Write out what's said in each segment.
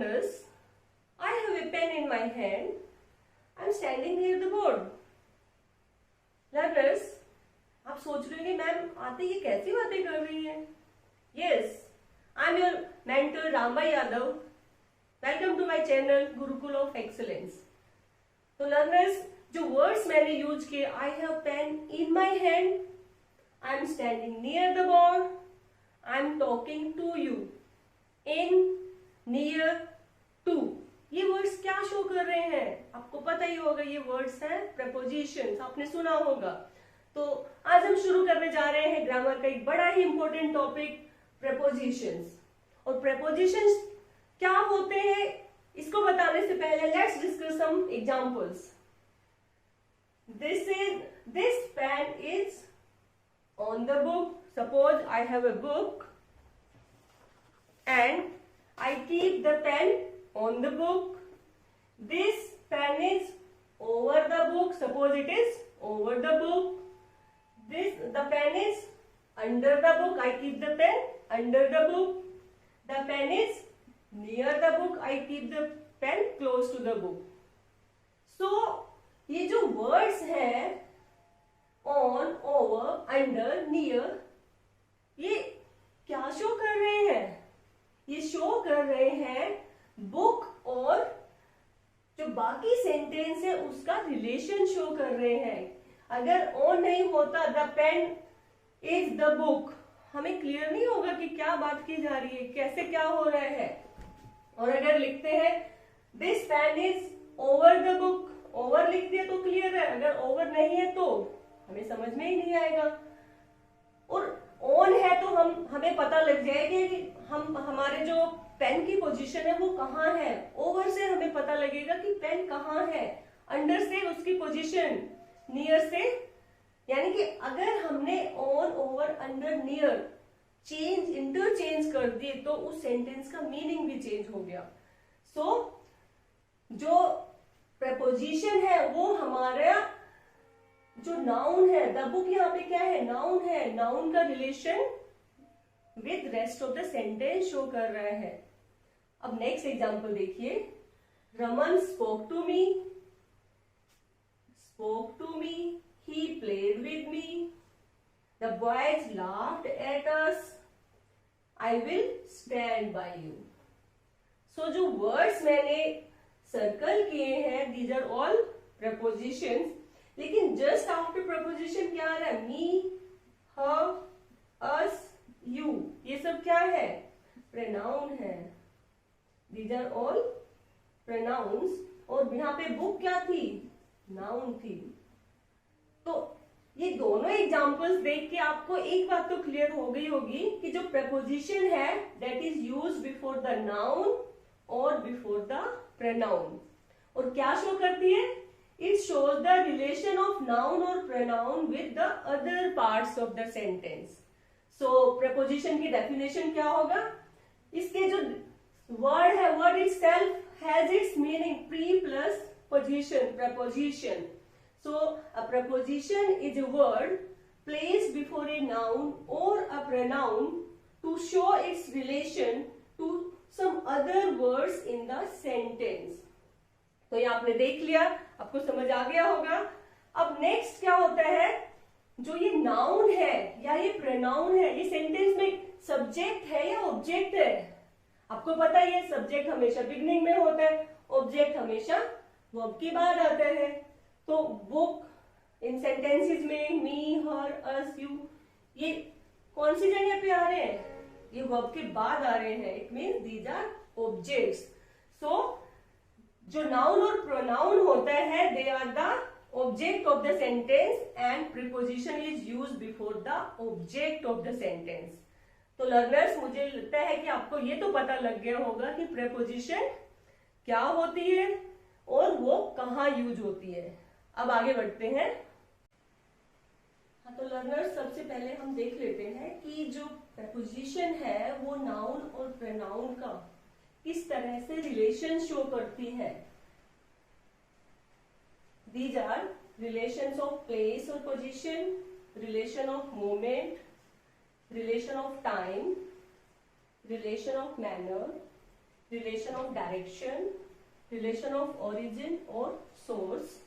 learners, I have a pen in my hand. I am standing near the board. Learners, आप सोच रहे होंगे ma'am आते ये कैसी बातें कर रही हैं? Yes, I am your mentor Ramba Yadav. Welcome to my channel Gurukul of Excellence. तो learners, जो वर्ड्स मैंने यूज किए, I have pen in my hand, I am standing near the board, I am talking to you, in, near, to, ये words क्या show कर रहे हैं? आपको पता ही होगा ये वर्ड्स हैं प्रेपोजिशंस, आपने सुना होगा। तो आज हम शुरू करने जा रहे हैं ग्रामर का एक बड़ा ही इंपॉर्टेंट टॉपिक, प्रेपोजिशंस। और प्रेपोजिशंस क्या होते हैं इसको बताने से पहले let's discuss some examples. This pen is on the book. Suppose I have a book and I keep the pen on the book. This pen is over the book. Suppose it is over the book. The pen is under the book. I keep the pen under the book. The pen is near the book. I keep the pen close to the book. So ये जो words हैं on, over, under, near, ये क्या show कर रहे हैं? ये show कर रहे हैं बुक और जो बाकी सेंटेंस है उसका रिलेशन शो कर रहे हैं। अगर ऑन नहीं होता the pen is the book, हमें क्लियर नहीं होगा कि क्या बात की जा रही है, कैसे क्या हो रहा है। और अगर लिखते हैं this pen is over the book, over लिख दिया तो क्लियर है, अगर ओवर नहीं है तो हमें समझ में ही नहीं आएगा। और ऑन है तो हमें पता लग जाएगा कि हमारे जो पेन की पोजीशन है वो कहाँ है। ओवर से हमें पता लगेगा कि पेन कहाँ है, अंडर से उसकी पोजीशन, नियर से, यानी कि अगर हमने on, over, under, near change, interchange कर दिए तो उस सेंटेंस का मीनिंग भी चेंज हो गया। सो जो प्रेपोजिशन है वो हमारा जो नाउन है, द बुक यहाँ पे क्या है? नाउन है। नाउन का relation with rest of the sentence show कर रहा है। अब नेक्स्ट एग्जांपल देखिए, Raman spoke to me, he played with me, the boys laughed at us, I will stand by you. So जो वर्ड्स मैंने सर्कल किए हैं दीज आर ऑल प्रपोजिशंस, लेकिन जस्ट आफ्टर प्रपोजिशन क्या आ रहा है? मी, हर, अस, यू, ये सब क्या है? प्रोनाउन है। These are all pronouns. और यहाँ पे बुक क्या थी? नाउन थी। तो ये दोनों एग्जांपल्स देख के आपको एक बात तो क्लियर हो गई होगी कि जो प्रपोजिशन है that is used before the noun और बिफोर द pronoun। और क्या शो करती है? It shows the relation of noun और pronoun with the other parts of the sentence. So preposition की डेफिनेशन क्या होगा? इसके जो वर्ड है, word itself has its meaning, pre plus position, preposition. So a preposition is a word placed before a noun और a pronoun to show its relation to some other words in the sentence। तो ये आपने देख लिया, आपको समझ आ गया होगा। अब नेक्स्ट क्या होता है? जो ये नाउन है या ये प्रोनाउन है, ये सेंटेंस में सब्जेक्ट है या ऑब्जेक्ट है? आपको पता है ये सब्जेक्ट हमेशा बिगनिंग में होता है, ऑब्जेक्ट हमेशा वर्ब के बाद आता है। तो बुक इन सेंटेंसेस में मी, हर, अस, यू, ये कौन सी जगह पे आ रहे हैं? ये वर्ब के बाद आ रहे हैं। It means these are objects. So जो नाउन और प्रोनाउन होता है they are the object of the sentence and preposition is used before the object of the sentence. तो लर्नर्स, मुझे लगता है कि आपको ये तो पता लग गया होगा कि प्रीपोजिशन क्या होती है और वो कहाँ यूज होती है। अब आगे बढ़ते हैं। तो लर्नर्स, सबसे पहले हम देख लेते हैं कि जो प्रपोजिशन है वो नाउन और प्रोनाउन का किस तरह से रिलेशन शो करती है। These are relations of place और position, relation of moment, relation of time, relation of manner, relation of direction, relation of origin or source,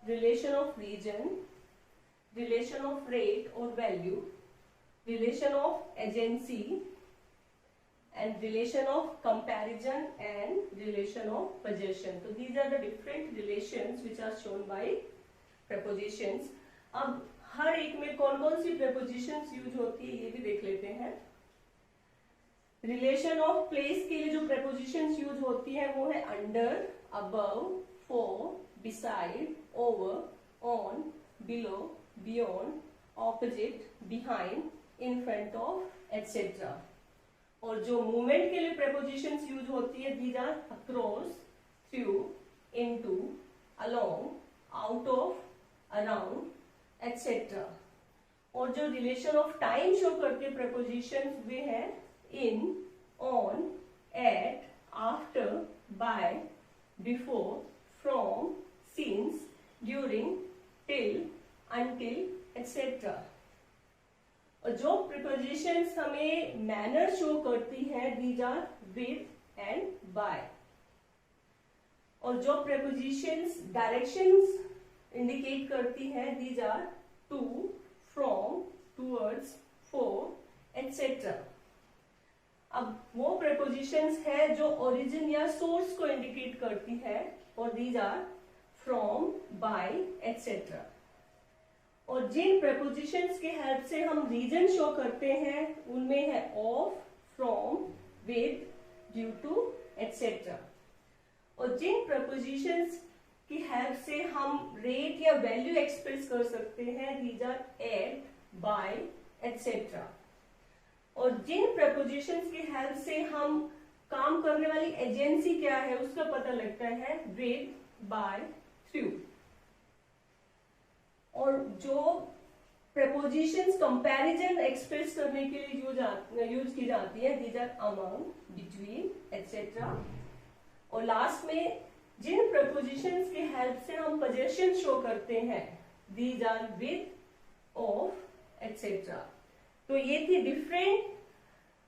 relation of region, relation of rate or value, relation of agency, and relation of comparison and relation of possession. So these are the different relations which are shown by prepositions. अब हर एक में कौन कौन सी prepositions use होती है ये भी देख लेते हैं. रिलेशन ऑफ प्लेस के लिए जो prepositions यूज होती है वो है under, above, for, beside, over, on, below, beyond, opposite, behind, in front of, etcetera. और जो मूवमेंट के लिए prepositions यूज होती है these are across, through, into, along, out of, around, etcetera. और जो रिलेशन ऑफ टाइम शो करते prepositions वे है in, on, at, after, by, before, from, since, during, till, until, etc. और जो prepositions हमें मैनर शो करती है these are with and by. और जो prepositions डायरेक्शंस इंडिकेट करती है these are to, from, towards, for, etc. अब वो prepositions है जो origin या source को इंडिकेट करती है और these are from, by, etc. और जिन prepositions के हेल्प से हम रीजन शो करते हैं उनमें है of, from, with, due to, etcetera. और जिन prepositions की हेल्प से हम रेट या वैल्यू एक्सप्रेस कर सकते हैं these are at, by, etcetera. और जिन prepositions की हेल्प से हम काम करने वाली एजेंसी क्या है उसका पता लगता है विद, बाय, थ्रू. और जो prepositions कंपैरिजन एक्सप्रेस करने के लिए यूज की जाती है these are among, between, etcetera. और लास्ट में जिन prepositions की हेल्प से हम possession शो करते हैं these are with, of, etcetera. तो ये थी different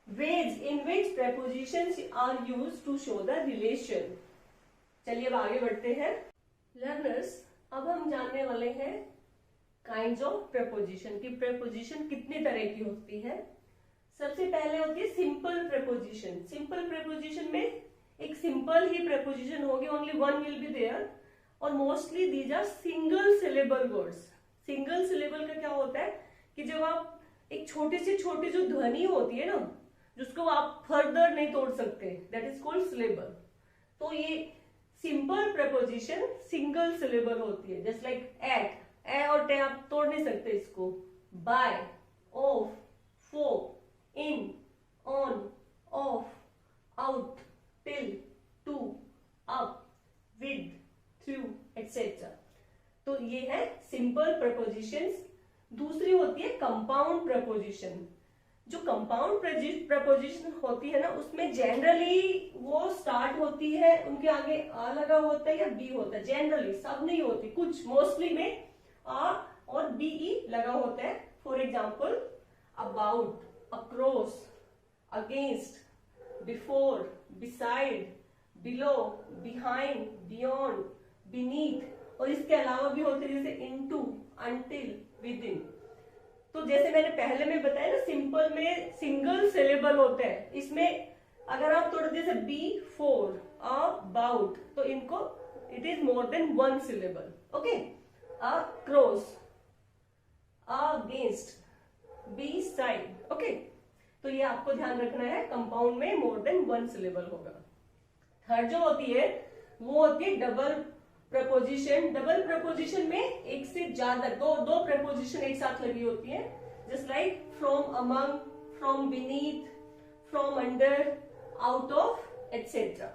ways in which prepositions are used to show the relation. चलिए अब आगे बढ़ते हैं. लर्नर्स, अब हम जानने वाले हैं काइंड्स ऑफ preposition की preposition कितने तरह की होती है. सबसे पहले होती है सिंपल preposition. सिंपल preposition में एक सिंपल ही preposition होगी, only one will be there. और mostly these are single syllable words. Single syllable का क्या होता है कि जब आप एक छोटी से छोटी जो ध्वनि होती है ना जिसको आप फर्दर नहीं तोड़ सकते दैट इज कॉल्ड सिलेबल. तो ये सिंपल preposition सिंगल सिलेबल होती है. जस्ट लाइक एट, ए और टे आप तोड़ नहीं सकते इसको. By, of, for, in, on, of, out, till, to, up, with, through, etcetera. तो ये है सिंपल prepositions. दूसरी होती है कंपाउंड preposition. जो कंपाउंड preposition होती है ना उसमें जनरली वो स्टार्ट होती है, उनके आगे आ लगा होता है या बी होता है. जनरली, सब नहीं होती, कुछ मोस्टली में आ और बीई लगा होता है. For example about, across, against, before, beside, below, behind, beyond, beneath. और इसके अलावा भी होते हैं जैसे इनटू, अनटिल, विद इन. तो जैसे मैंने पहले में बताया ना सिंपल में सिंगल सिलेबल होते हैं. इसमें अगर आप थोड़ा जैसे बी, फोर, अबाउट तो इनको it is more than one syllable. Okay. Across, against, beside. Okay. तो ये आपको ध्यान रखना है, कंपाउंड में मोर देन वन सिलेबल होगा. थर्ड जो होती है वो होती है डबल प्रपोजिशन. डबल प्रपोजिशन में एक से ज्यादा दो प्रपोजिशन एक साथ लगी होती है. Just like from among, from beneath, from under, out of, etcetera.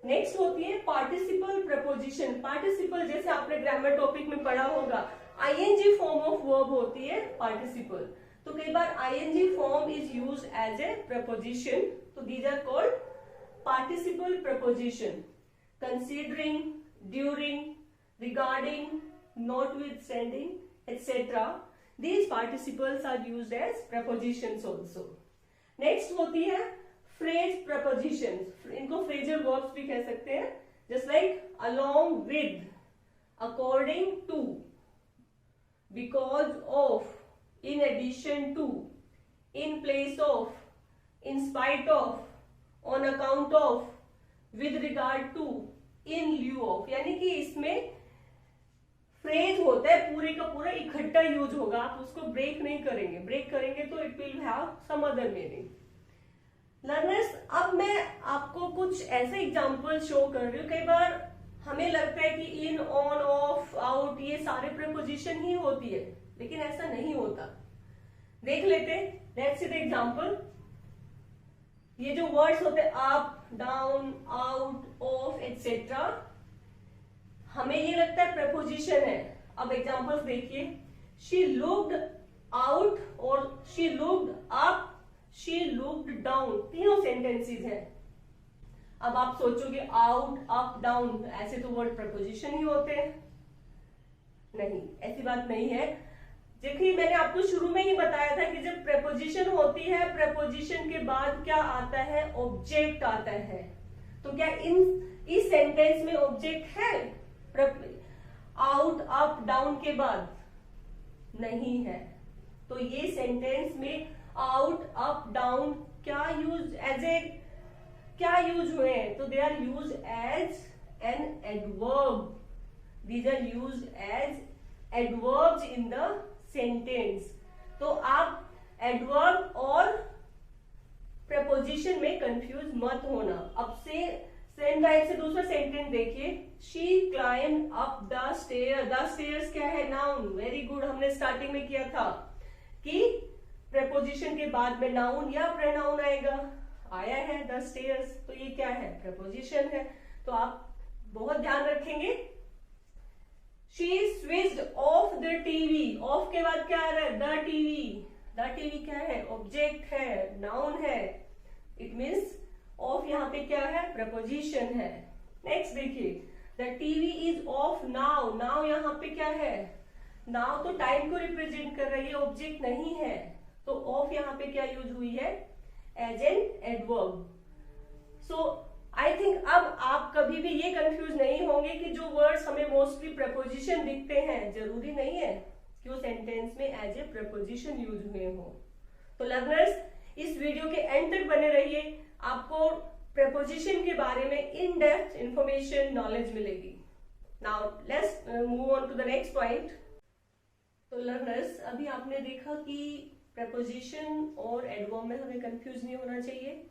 Next होती है पार्टिसिपल प्रपोजिशन. पार्टिसिपल जैसे आपने ग्रामर टॉपिक में पढ़ा होगा आईएनजी फॉर्म ऑफ वर्ब होती है पार्टिसिपल. तो कई बार ING form is used as a preposition. तो these are called participle preposition. Considering, during, regarding, notwithstanding, etc. These participles are used as prepositions also. Next होती है phrase प्रपोजिशंस, इनको phrasal verbs भी कह सकते हैं, just like along with, according to, because of, in addition to, in place of, in spite of, on account of, with regard to, in lieu of, यानी कि इसमें फ्रेज होता है पूरे का पूरा इकट्ठा यूज होगा, आप उसको ब्रेक नहीं करेंगे, ब्रेक करेंगे तो it will have some other meaning. Learners, अब मैं आपको कुछ ऐसे एग्जांपल शो कर रही हूँ। कई बार हमें लगता है कि इन, ऑन, ऑफ, आउट ये सारे प्रीपोजिशन ही होती है, लेकिन ऐसा नहीं होता। देख लेते हैं, लेट्स सी द एग्जांपल। ये जो वर्ड्स होते हैं up, down, out, of etcetera, हमें ये लगता है प्रपोजिशन है। अब एग्जांपल्स देखिए, शी लुक्ड आउट और she looked up, she looked down, तीनों सेंटेंसेस हैं। अब आप सोचोगे आउट, अप, डाउन, ऐसे तो वर्ड प्रपोजिशन ही होते हैं। नहीं, ऐसी बात नहीं है। देखिए, मैंने आपको शुरू में ही बताया था कि जब प्रपोजिशन होती है, प्रपोजिशन के बाद क्या आता है, ऑब्जेक्ट आता है। तो क्या इस सेंटेंस में ऑब्जेक्ट है आउट, अप, डाउन के बाद? नहीं है। तो ये सेंटेंस में आउट, अप, डाउन क्या यूज हुए हैं? तो they are use as an adverb, these are use as adverbs in the sentence. तो आप एडवर्ब और प्रपोजिशन में कंफ्यूज मत होना। अब से सेम टाइप से दूसरा सेंटेंस देखिए, she climbed up the stair. The stairs क्या है? नाउन। वेरी गुड, हमने स्टार्टिंग में किया था कि प्रपोजिशन के बाद में नाउन या प्रोनाउन आएगा, आया है द स्टेयर्स, तो ये क्या है? प्रपोजिशन है। तो आप बहुत ध्यान रखेंगे। She switched off the TV. Of के बाद क्या आ रहा है? The TV. द टीवी क्या है? ऑब्जेक्ट है, नाउन है। इट मीन्स ऑफ यहाँ पे क्या है? प्रपोजिशन है। नेक्स्ट देखिए, the TV is of now. Now यहाँ पे क्या है? नाउ तो टाइम को रिप्रेजेंट कर रही है, ऑब्जेक्ट नहीं है। तो ऑफ यहाँ पे क्या यूज हुई है? As an adverb. So I think अब आप कभी भी ये कंफ्यूज नहीं होंगे कि जो वर्ड्स हमें मोस्टली प्रपोजिशन दिखते हैं, जरूरी नहीं है कि वो सेंटेंस में एज ए प्रपोजिशन यूज हुए हो। तो लर्नर्स, इस वीडियो के एंड तक बने रहिए, आपको प्रपोजिशन के बारे में इन डेप्थ इंफॉर्मेशन, नॉलेज मिलेगी। Now let's move on to the next point. तो लर्नर्स, अभी आपने देखा कि प्रपोजिशन और एडवर्ब में हमें कंफ्यूज नहीं होना चाहिए।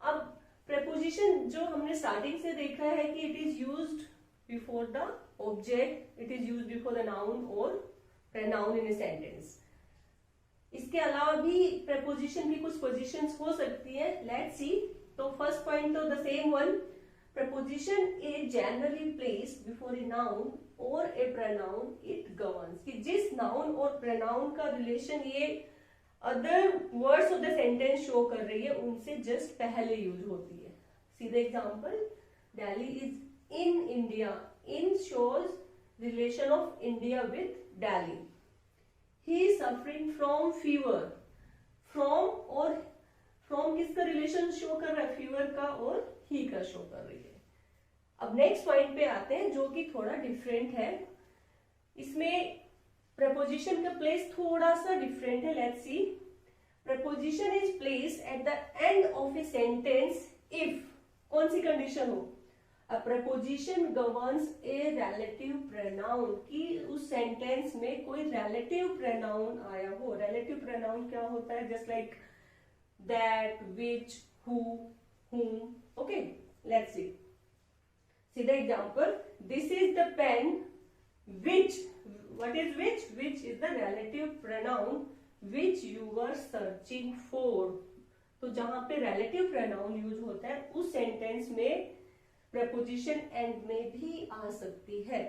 अब प्रपोजिशन जो हमने स्टार्टिंग से देखा है कि it is used before the object, it is used before the noun और प्रोनाउन इन ए सेंटेंस। इसके अलावा भी प्रपोजिशन की कुछ पोजीशंस हो सकती है। लेट्स सी। तो फर्स्ट पॉइंट तो the same one, preposition is generally placed before a noun और ए प्रोनाउन इट गवर्न्स। कि जिस नाउन और प्रोनाउन का रिलेशन ये other words of the sentence show कर रही है, उनसे जस्ट पहले यूज होती है। सीधे example, Delhi is in India. In shows relation of India with Delhi. He is suffering from fever. From किसका रिलेशन शो कर रहा है? फीवर का और ही का शो कर रही है। अब नेक्स्ट पॉइंट पे आते हैं जो कि थोड़ा डिफरेंट है। इसमें प्रपोजिशन का प्लेस थोड़ा सा डिफरेंट है। Let's see. Preposition is placed at the end of a sentence if, कौन सी कंडीशन हो? A preposition governs a relative pronoun, कि उस सेंटेंस में कोई रिलेटिव प्रोनाउन आया हो। रिलेटिव प्रोनाउन क्या होता है? Just like that, which, who, whom. Okay, let's see. See the example. This is the pen which, what is which? Which is the relative pronoun which you were searching for. तो जहां पे relative pronoun use होता है उस sentence में preposition end में भी आ सकती है।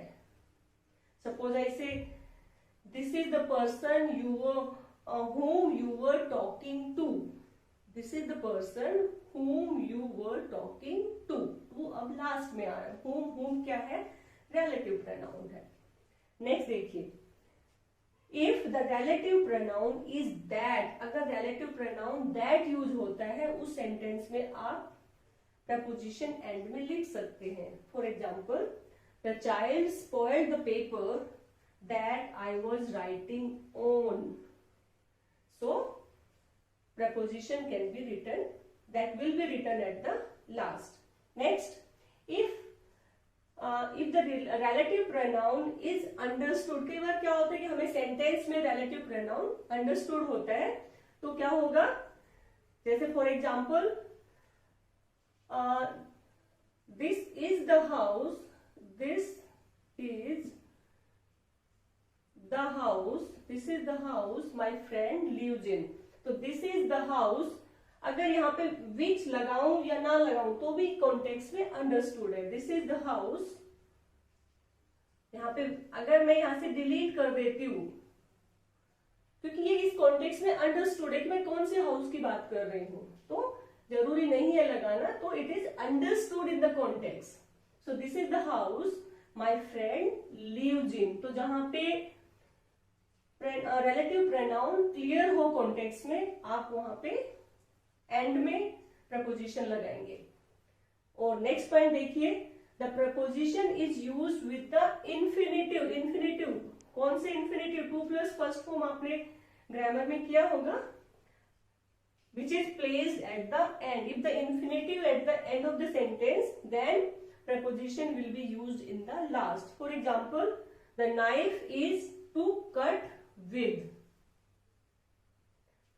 Suppose I say this is the person you were whom you were talking to. This is the person whom you were talking to. To अब लास्ट में आ रहा है। whom क्या है? relative pronoun है। नेक्स्ट देखिए, if the relative pronoun is that, अगर relative pronoun that use होता है उस सेंटेंस में आप प्रपोजिशन एंड में लिख सकते हैं. For example, the child spoiled the paper that I was writing on. So preposition can be written, that will be written at the last. Next, if the relative pronoun is understood, कई बार क्या होता है कि हमें sentence में relative pronoun understood होता है, तो क्या होगा, जैसे for example, this is the house, this is the house, this is the house my friend lives in. तो दिस इज द हाउस, अगर यहाँ पे विच लगाऊं या ना लगाऊं तो भी कॉन्टेक्स्ट में अंडरस्टूड है. दिस इज द हाउस, यहाँ पे अगर मैं यहाँ से डिलीट कर देती हूं क्योंकि ये इस कॉन्टेक्स्ट में अंडरस्टूड है कि मैं कौन से हाउस की बात कर रही हूं, तो जरूरी नहीं है लगाना, तो it is understood in the context. So this is the house my friend lives in. तो जहां पे रिलेटिव प्रोनाउन क्लियर हो कॉन्टेक्स्ट में, आप वहां पे एंड में प्रपोजिशन लगाएंगे. और नेक्स्ट पॉइंट देखिए, the preposition is used with the infinitive. Infinitive कौन से इंफिनिटिव? 2 प्लस फर्स्ट फॉर्म आपने ग्रामर में किया होगा, which is placed at the end. If the infinitive at the end of the sentence, then preposition will be used in the last. For example, the knife is to cut with.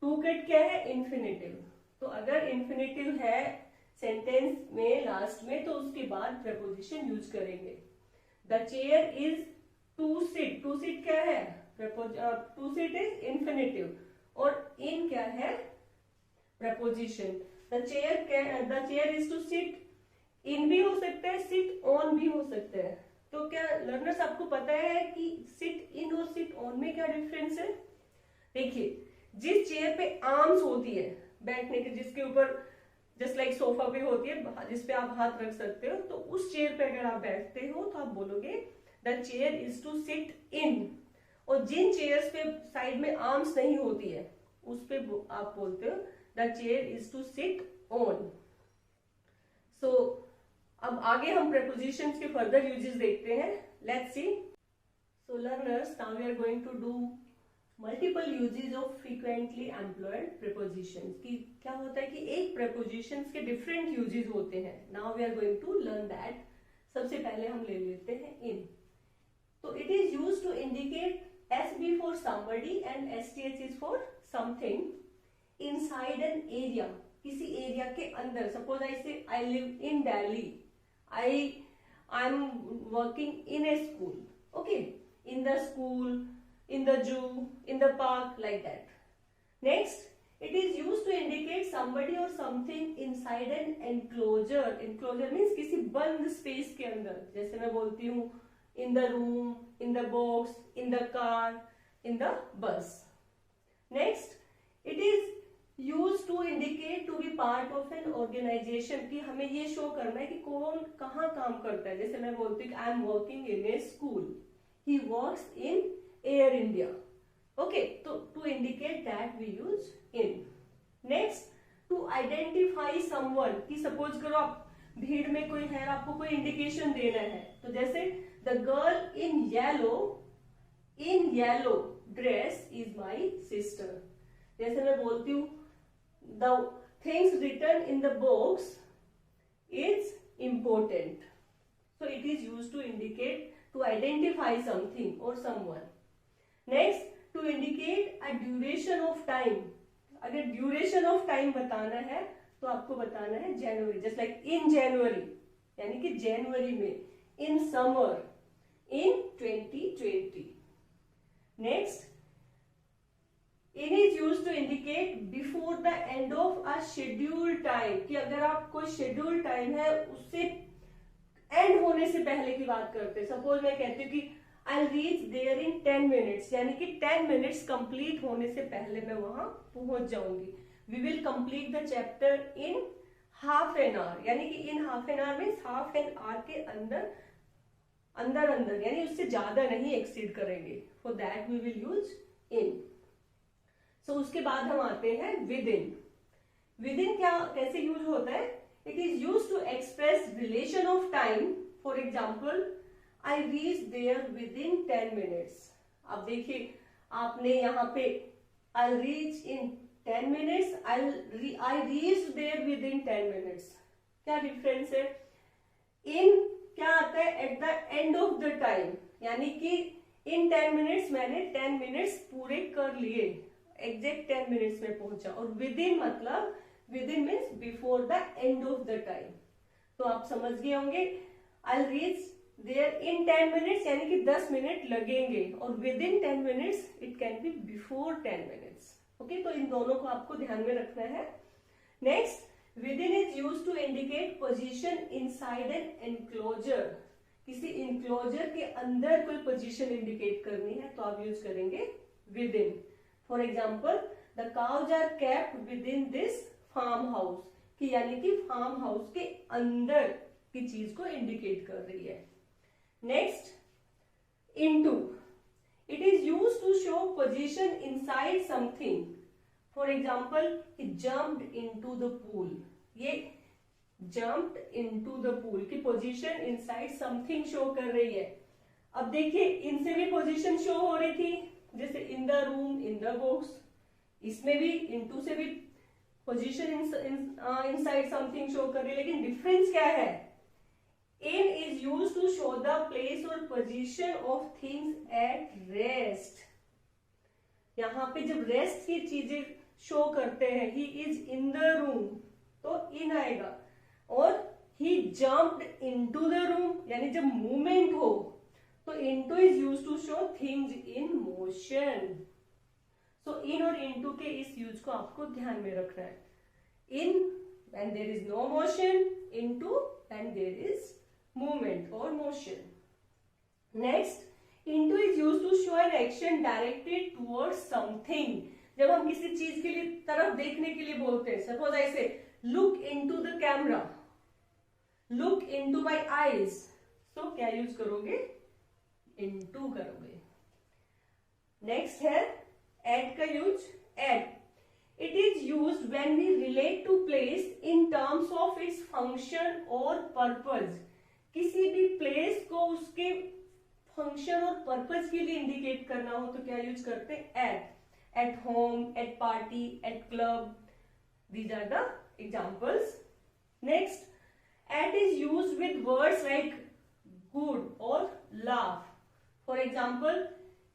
To cut क्या है? Infinitive. तो अगर infinitive है sentence में last में, तो उसके बाद प्रपोजिशन यूज करेंगे. The chair is to sit. To sit क्या है? टू सिट इज इंफिनिटिव और इन क्या है? Preposition. The chair is to sit, in भी हो सकता है, सिट ऑन भी हो सकता है. तो क्या लर्नर्स आपको पता है कि सिट इन और सिट ऑन में क्या डिफरेंस है? देखिए, जिस चेयर पे आर्म्स होती है बैठने के, जिसके ऊपर जस्ट लाइक सोफा पे होती है जिसपे आप हाथ रख सकते हो, तो उस चेयर पे अगर आप बैठते हो तो आप बोलोगे the chair is to sit in. और जिन चेयर्स पे साइड में आर्म्स नहीं होती है उस पे आप बोलते हो the chair is to sit on. So अब आगे हम प्रपोजिशंस के फर्दर यूजेस देखते हैं. Let's see. So learners, now we are going to do multiple uses of frequently employed prepositions. की क्या होता है कि एक प्रीपोजिशंस के डिफरेंट यूजेस होते हैं. Now we are going to learn that. सबसे पहले हम ले लेते हैं इन. तो it is used to indicate S B for somebody and S T H is for something inside an area. किसी एरिया के अंदर. Suppose I say I live in Delhi, I am working in a school. Okay, in the school, in the zoo, in the park, like that. Next, it is used to indicate somebody or something inside an enclosure. Enclosure means किसी बंद space के अंदर. जैसे मैं बोलती हूँ in the room, in the box, in the car, in the bus. Next, it is used to indicate to be part of an organization. कि हमें ये शो करना है कि कौन कहाँ काम करता है. जैसे मैं बोलती हूँ I am working in a school. He works in Air India. Okay, so to indicate that we use in. Next, to identify someone. कि suppose करो आप भीड़ में कोई है, आपको कोई इंडिकेशन देना है, तो जैसे the girl in yellow dress is my sister. जैसे मैं बोलती हूँ the things written in the box is important. So it is used to indicate, to identify something or someone. Next, to indicate a duration of time. अगर duration of time बताना है तो आपको बताना है जनवरी. जस्ट लाइक इन जनवरी, यानी कि जनवरी में. In summer, in 2020. Next, in is used to indicate before the end of a schedule time. कि अगर आप कोई शेड्यूल टाइम है उससे एंड होने से पहले की बात करते हैं. सपोज मैं कहती हूँ कि I'll reach there in 10 minutes, यानी कि 10 minutes कंप्लीट होने से पहले मैं वहां पहुंच जाऊंगी. We will complete the chapter in half an hour, यानी कि in half an hour means half an hour के अंदर अंदर अंदर, यानी उससे ज्यादा नहीं एक्सीड करेंगे, for that we will use in. So उसके बाद हम आते हैं विद इन। विद इन क्या कैसे यूज होता है? It is use to express relation of time. For example, I reach there within 10 minutes. अब देखिए आपने यहाँ पे I reach in 10 minutes, I reach there within 10 minutes, क्या डिफरेंस है? इन क्या आता है? At the end of the time, यानी कि इन 10 मिनट्स मैंने 10 मिनट्स पूरे कर लिए, एग्जैक्ट 10 मिनट्स में पहुंचा। और विद इन मतलब within means before the end of the time. तो आप समझ गए होंगे, I reach there in 10 minutes यानी कि 10 मिनट लगेंगे, और within 10 minutes it can be before 10 minutes. Okay, तो इन दोनों को आपको ध्यान में रखना है। Next, within is used to indicate position inside an enclosure। किसी enclosure के अंदर कोई position indicate करनी है तो आप यूज करेंगे within। For example, the cows are kept within this farm house, कि यानी कि फार्म हाउस के अंदर की चीज को इंडिकेट कर रही है। Next, into, it is used to show position inside something। For example, he jumped into the pool। ये jumped into the pool की पोजीशन इनसाइड समथिंग शो कर रही है। अब देखिए इनसे भी पोजीशन शो हो रही थी, जैसे इन the room, in the box. इसमें भी into से भी पोजीशन इनसाइड समथिंग शो कर रही है, लेकिन डिफरेंस क्या है? in is used to show the place or position of things at rest। यहाँ पे जब रेस्ट की चीजें शो करते हैं, he is in the room तो इन आएगा, और he jumped into the room यानी जब मूवमेंट हो तो into is use to show things in motion. So in और इनटू के इस यूज को आपको ध्यान में रखना है। In when there is no motion, into when there is movement और motion. Next, into is used to show an action directed towards something। जब हम किसी चीज के लिए तरफ देखने के लिए बोलते हैं, सपोज ऐसे look into the camera, look into my eyes, तो क्या यूज करोगे? इनटू करोगे। नेक्स्ट है एट का use. At it is used when we relate to place in terms of its function और पर्पज। किसी भी प्लेस को उसके फंक्शन और पर्पज के लिए इंडिकेट करना हो तो क्या यूज करते हैं? At. At home, at party, at club, these are the examples. Next, at is used with words like good और laugh. For example,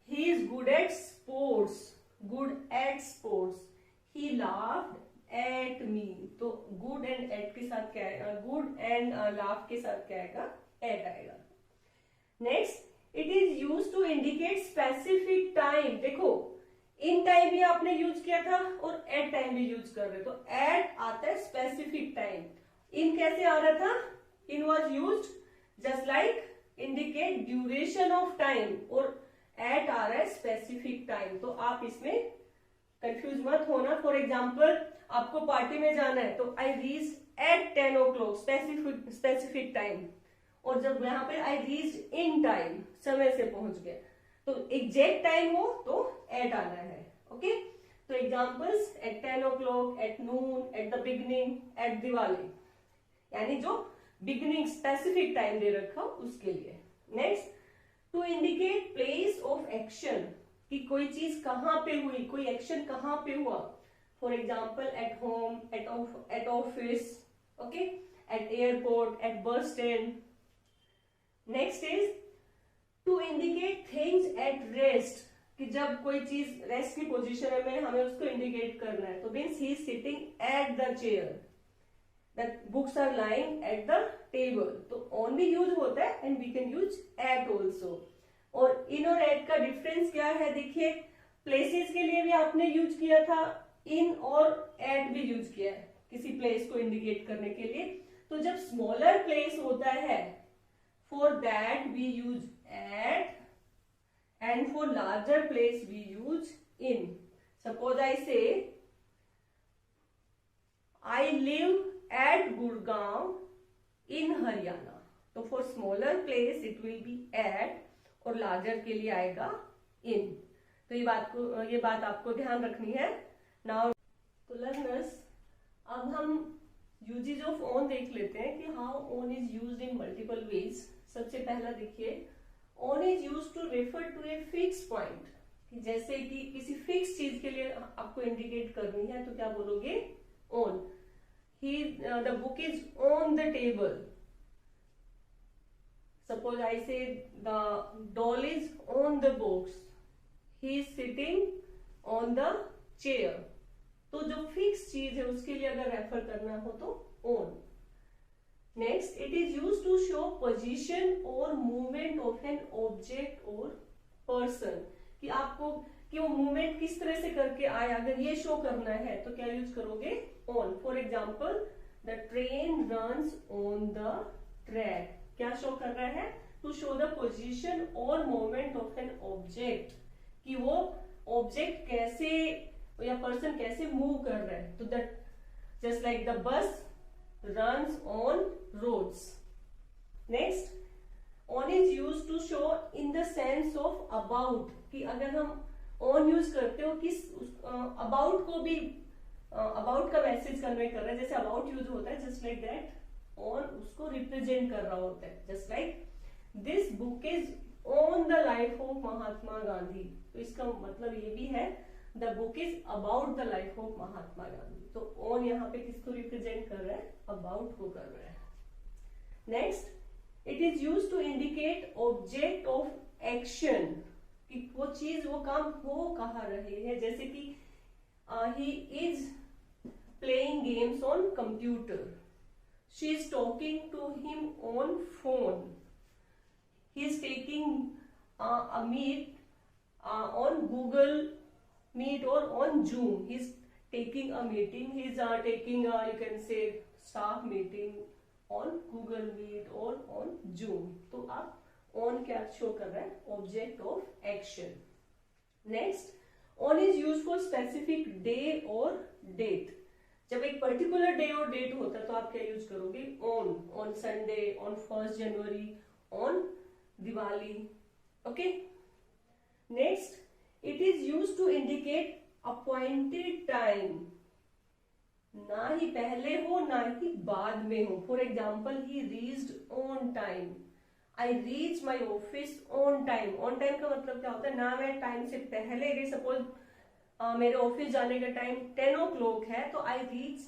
he is good at sports, good at sports, he laughed at me. तो good and eight के साथ क्या आएगा? Good and laugh के साथ क्या आएगा? एट आएगा। Next, it is use to indicate specific time. देखो इन टाइम भी आपने यूज किया था और एट टाइम भी यूज कर रहे, तो एट आता है स्पेसिफिक टाइम। इन कैसे आ रहा था? In was use just like indicate duration of time, और एट आ रहा है स्पेसिफिक टाइम। तो आप इसमें कंफ्यूज मत होना। फॉर एग्जाम्पल, आपको पार्टी में जाना है तो I reach at 10 o'clock, specific time. और जब यहाँ पे आई रीच इन टाइम, समय से पहुंच गया, तो एग्जैक्ट टाइम हो तो एट आना है। ओके, तो examples at 10 o'clock, at noon, at the beginning, at Diwali, यानी जो बिगनिंग स्पेसिफिक टाइम दे रखा उसके लिए। Next, to indicate place of action, कि कोई चीज कहाँ पे हुई, कोई एक्शन कहाँ पे हुआ। For example, at home, at office, okay, at airport, at bus stand. Next is to indicate things at rest, कि जब कोई चीज रेस्ट की पोजीशन में हमें उसको इंडिकेट करना है, तो means he is sitting at the chair, the books are lying at the table. तो ऑन भी यूज होता है and we can use at also. और इन और एट का डिफरेंस क्या है? देखिए प्लेसेस के लिए भी आपने यूज किया था, इन और एट भी यूज किया है किसी प्लेस को इंडिकेट करने के लिए। तो जब स्मॉलर प्लेस होता है, for that we use at, and for larger place we use in। Suppose I say I live at Gurgaon in Haryana, तो for smaller place it will be at, और larger के लिए आएगा इन। तो ये बात आपको ध्यान रखनी है। नाउ तो लर्नर्स, अब हम यूजेज ऑफ ऑन देख लेते हैं कि how on is used in multiple ways. सबसे पहला देखिए, on is used to refer to a fix point, कि जैसे कि किसी फिक्स चीज के लिए आपको इंडिकेट करनी है तो क्या बोलोगे, on. The book is on the table. Suppose I say the doll is on the box, he is sitting on the chair. तो जो फिक्स चीज है उसके लिए अगर रेफर करना हो तो on. Next, it is used to show position और मूवमेंट ऑफ एन ऑब्जेक्ट और पर्सन, कि आपको कि वो मूवमेंट किस तरह से करके आए, अगर ये शो करना है तो क्या यूज करोगे, on. For example, the train runs on the track. क्या शो कर रहा है, टू शो द पोजीशन और मूवमेंट ऑफ एन ऑब्जेक्ट, कि वो ऑब्जेक्ट कैसे या पर्सन कैसे मूव कर रहा है। तो that just like the bus runs on roads. Next, on is used to show in the sense of about, कि अगर हम on यूज करते हो किस about को भी about का मैसेज कन्वे कर रहा है, जैसे about यूज होता है जस्ट लाइक दैट on उसको रिप्रेजेंट कर रहा होता है, just like this book is on the life of Mahatma Gandhi. तो इसका मतलब ये भी है the book is about the life of Mahatma Gandhi. तो ऑन यहाँ पे किसको रिप्रेजेंट कर रहा है, अबाउट को कर रहा है। Next, it is use to indicate object of action, कि वो चीज वो काम हो कहाँ रहे हैं, जैसे कि he is playing games on computer, she is talking to him on phone, he is taking a meet on Google Meet or on Zoom. He's taking a meeting. He's taking you can say staff meeting on Google Meet or on Zoom. तो आप on क्या show कर रहा है, object of action. Next, on is used for specific day or date. जब एक particular day और date होता है तो आप क्या यूज करोगे, on Sunday, on 1st January, on Diwali. Okay. Next, it is used to indicate appointed time, ना ही पहले हो ना ही बाद में हो। For example, he reached on time, I reached my office on time. on time का मतलब क्या होता है, ना मैं टाइम से पहले गई, सपोज मेरे ऑफिस जाने का टाइम 10 o'clock है तो I reach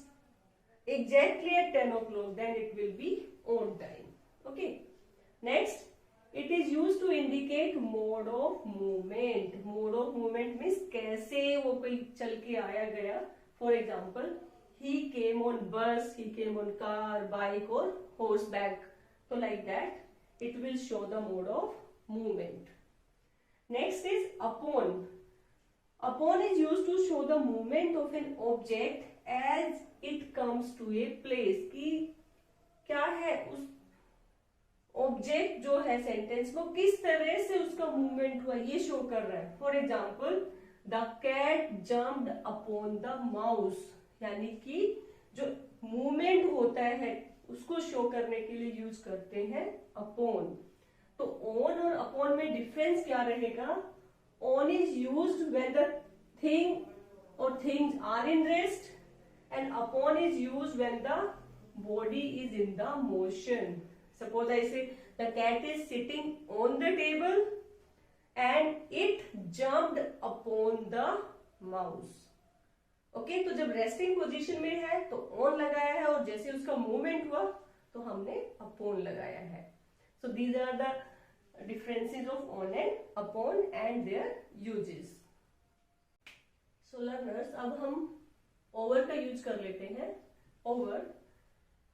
exactly at 10 o'clock, then it will be on time. Okay. Next, it is used to indicate mode of movement. mode of movement means कैसे वो कोई चल के आया गया। For example, he came on bus, he came on car, bike or horseback. So like that, it will show the mode of movement. Next is upon. Upon is used to show the movement of an object as it comes to a place, कि क्या है उस object जो है sentence को किस तरह से उसका मूवमेंट हुआ ये शो कर रहा है। For example, the cat jumped upon the mouse, यानी कि जो मूवमेंट होता है उसको शो करने के लिए यूज करते हैं अपॉन। तो ऑन और अपॉन में डिफरेंस क्या रहेगा, on is used when the thing और things are in rest, and upon is used when the body is in the motion. Suppose I say the cat is sitting on the table and it jumped upon the mouse. Okay, तो जब resting position में है तो on लगाया है और जैसे उसका मूवमेंट हुआ तो हमने upon लगाया है। So these are the differences of on and upon and their uses. So learners, अब हम over का यूज कर लेते हैं। over,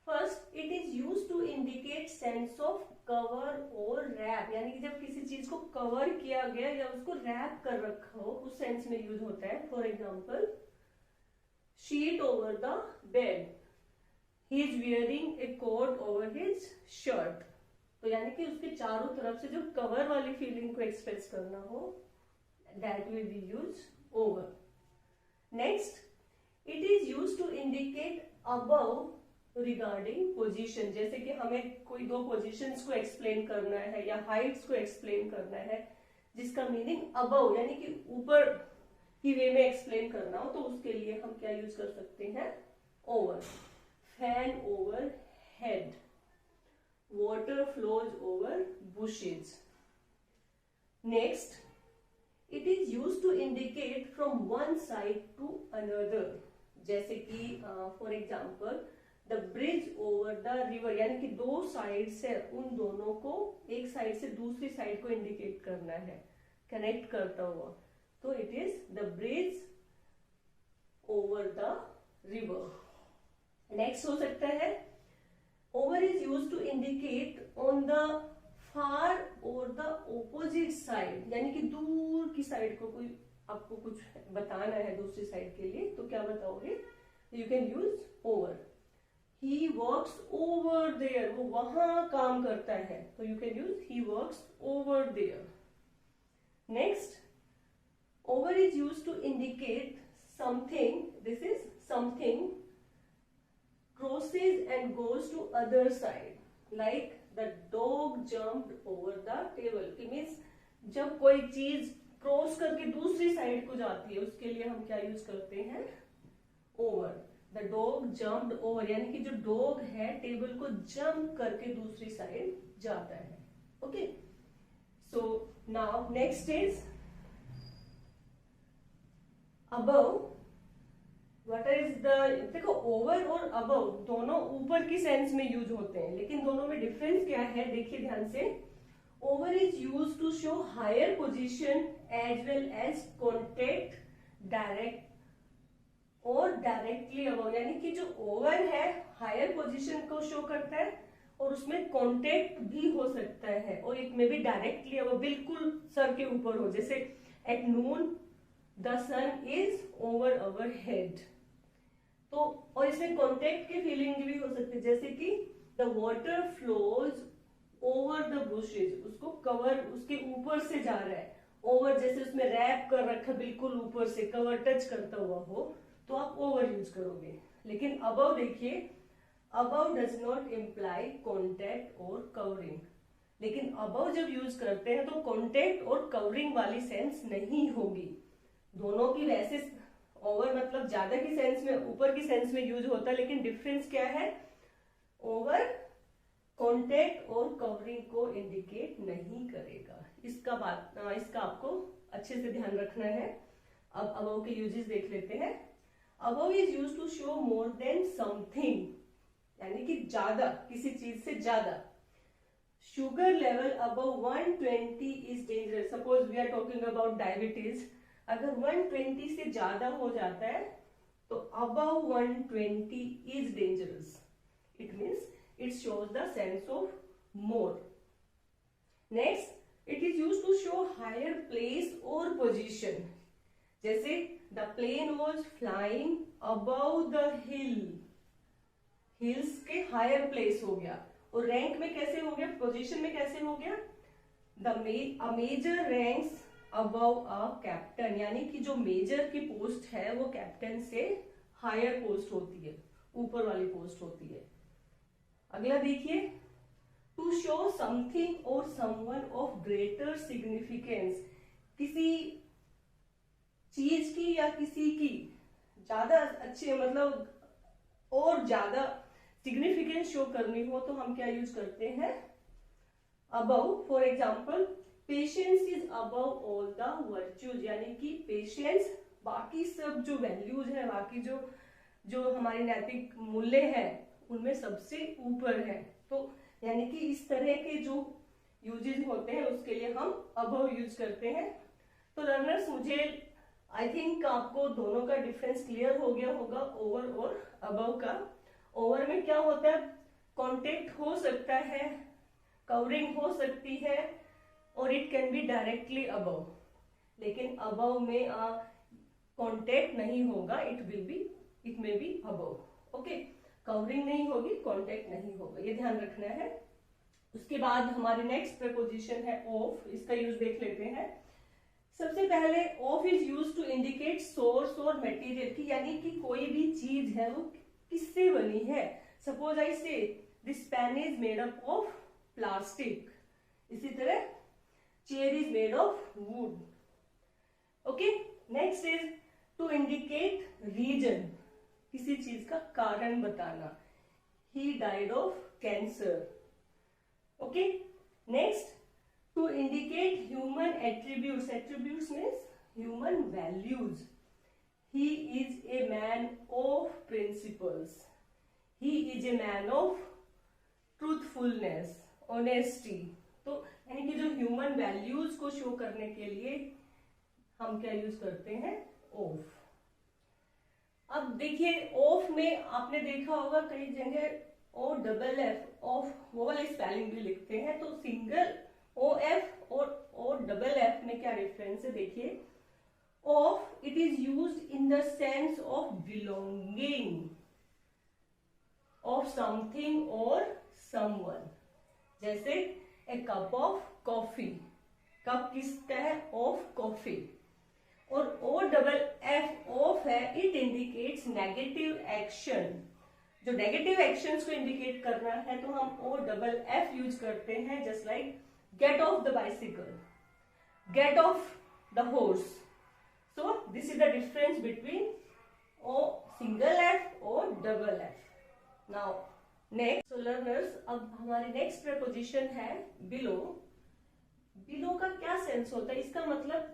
first, it is use to indicate sense of cover और रैप, यानी कि जब किसी चीज को कवर किया गया या उसको रैप कर रखा हो उस सेंस में यूज होता है। For example, sheet over the bed, he is wearing a coat over his shirt. तो यानी कि उसके चारों तरफ से जो कवर वाली फीलिंग को एक्सप्रेस करना हो, that will be use over. Next, it is use to indicate above regarding position, जैसे कि हमें कोई दो पोजीशंस को एक्सप्लेन करना है या हाइट्स को एक्सप्लेन करना है जिसका मीनिंग अबव यानी कि ऊपर की वे में एक्सप्लेन करना हो, तो उसके लिए हम क्या यूज कर सकते हैं, over. Fan over head, water flows over bushes. Next, it is used to indicate from one side to another. जैसे कि for example, the bridge over the river, यानी कि दो साइड्स है, उन दोनों को एक साइड से दूसरी साइड को इंडिकेट करना है, कनेक्ट करता हुआ, तो it is the bridge over the river. Next हो सकता है, over is used to indicate on the far or the opposite side, यानी कि दूर की साइड को कोई आपको कुछ बताना है दूसरी साइड के लिए, तो क्या बताओगे, you can use over. He works over there, वो वहां काम करता है, तो you can use he works over there. Next, over is used to indicate something, this is something crosses and goes to other side, like the dog jumped over the table. It means जब कोई चीज cross करके दूसरी side को जाती है उसके लिए हम क्या यूज करते हैं, over. The dog jumped over, यानी कि जो डॉग है टेबल को जंप करके दूसरी साइड जाता है. Okay, so now next is above. What is the, देखो ओवर और अबव दोनों ऊपर की सेंस में यूज होते हैं, लेकिन दोनों में डिफरेंस क्या है, देखिए ध्यान से. Over is use to show higher position as well as contact, direct और डायरेक्टली अबव, यानी कि जो ओवर है हायर पोजीशन को शो करता है और उसमें कॉन्टेक्ट भी हो सकता है, और इट में भी डायरेक्टली अबव, बिल्कुल सर के ऊपर हो, जैसे at noon the sun is over our head. तो और इसमें कॉन्टेक्ट की फीलिंग भी हो सकती है, जैसे कि the water flows over the bushes, उसको कवर उसके ऊपर से जा रहा है, ओवर जैसे उसमें रैप कर रखा बिल्कुल ऊपर से कवर टच करता हुआ हो, तो आप ओवर यूज करोगे. लेकिन अबव देखिए, above does not imply contact और कवरिंग, लेकिन अबव जब यूज करते हैं तो कॉन्टेक्ट और कवरिंग वाली सेंस नहीं होगी. दोनों की वैसे ओवर मतलब ज्यादा की सेंस में, ऊपर की सेंस में यूज होता है, लेकिन डिफरेंस क्या है, ओवर कॉन्टेक्ट और कवरिंग को इंडिकेट नहीं करेगा. इसका आपको अच्छे से ध्यान रखना है. अब अबव के यूजेस देख लेते हैं. Above is use to show more than something, यानी कि ज्यादा, किसी चीज से ज्यादा. Sugar level above 120 is dangerous. Suppose we are talking about diabetes, अगर 120 से ज्यादा हो जाता है तो above 120 is dangerous. It means it shows the sense of more. Next, it is use to show higher place और पोजीशन, जैसे the plane was flying above the hill, hills के हायर प्लेस हो गया, और रैंक में कैसे हो गया, पोजीशन में कैसे हो गया, the major ranks above a captain, यानी कि जो मेजर की पोस्ट है वो कैप्टन से हायर पोस्ट होती है, ऊपर वाली पोस्ट होती है. अगला देखिए, टू शो समथिंग और समवन ऑफ ग्रेटर सिग्निफिकेंस, किसी चीज की या किसी की ज्यादा अच्छी मतलब और ज्यादा सिग्निफिकेंस शो करनी हो तो हम क्या यूज करते हैं, above. For example, patience is above all the virtues, यानी कि पेशेंस बाकी सब जो वैल्यूज है, बाकी जो हमारे नैतिक मूल्य हैं उनमें सबसे ऊपर है. तो यानी कि इस तरह के जो यूजेस होते हैं उसके लिए हम अबव यूज करते हैं. तो लर्नर्स, मुझे आई थिंक आपको दोनों का डिफरेंस क्लियर हो गया होगा, ओवर और अबव का. ओवर में क्या होता है, कॉन्टेक्ट हो सकता है, कवरिंग हो सकती है, और it can be directly above. लेकिन अबव में कॉन्टेक्ट नहीं होगा, it may be above. Okay, covering नहीं होगी, कॉन्टेक्ट नहीं होगा, ये ध्यान रखना है. उसके बाद हमारी नेक्स्ट प्रपोजिशन है ऑफ. इसका यूज देख लेते हैं. सबसे पहले of is use to indicate source और मटेरियल की, यानी कि कोई भी चीज है वो किससे बनी है. Suppose I say this pen is made up of plastic, इसी तरह chair is made of wood. Okay, next is to indicate reason, किसी चीज का कारण बताना. He died of cancer. Okay, next to indicate human attributes. Attributes means human values. He is a man of principles. He is a man of truthfulness, honesty. तो यानी कि जो human values को शो करने के लिए हम क्या यूज करते हैं, ऑफ. अब देखिए ऑफ में आपने देखा होगा कई जगह ओ डबल एफ ऑफ वो वाले स्पेलिंग भी लिखते हैं. तो सिंगल ओ एफ और ओ डबल एफ में क्या डिफरेंस है, देखिए. Of it is used in the sense of belonging of something और समवन. जैसे ए कप ऑफ कॉफी, कप किसका है, ऑफ कॉफी. और ओ डबल एफ ऑफ है, इट इंडिकेट्स नेगेटिव एक्शन. जो नेगेटिव एक्शंस को इंडिकेट करना है तो हम ओ डबल एफ यूज करते हैं. Just like get off the bicycle, get off the horse. So this is the difference between O single F और double F. Now next, so learners, अब हमारी नेक्स्ट प्रीपोजिशन है below. Below का क्या sense होता है, इसका मतलब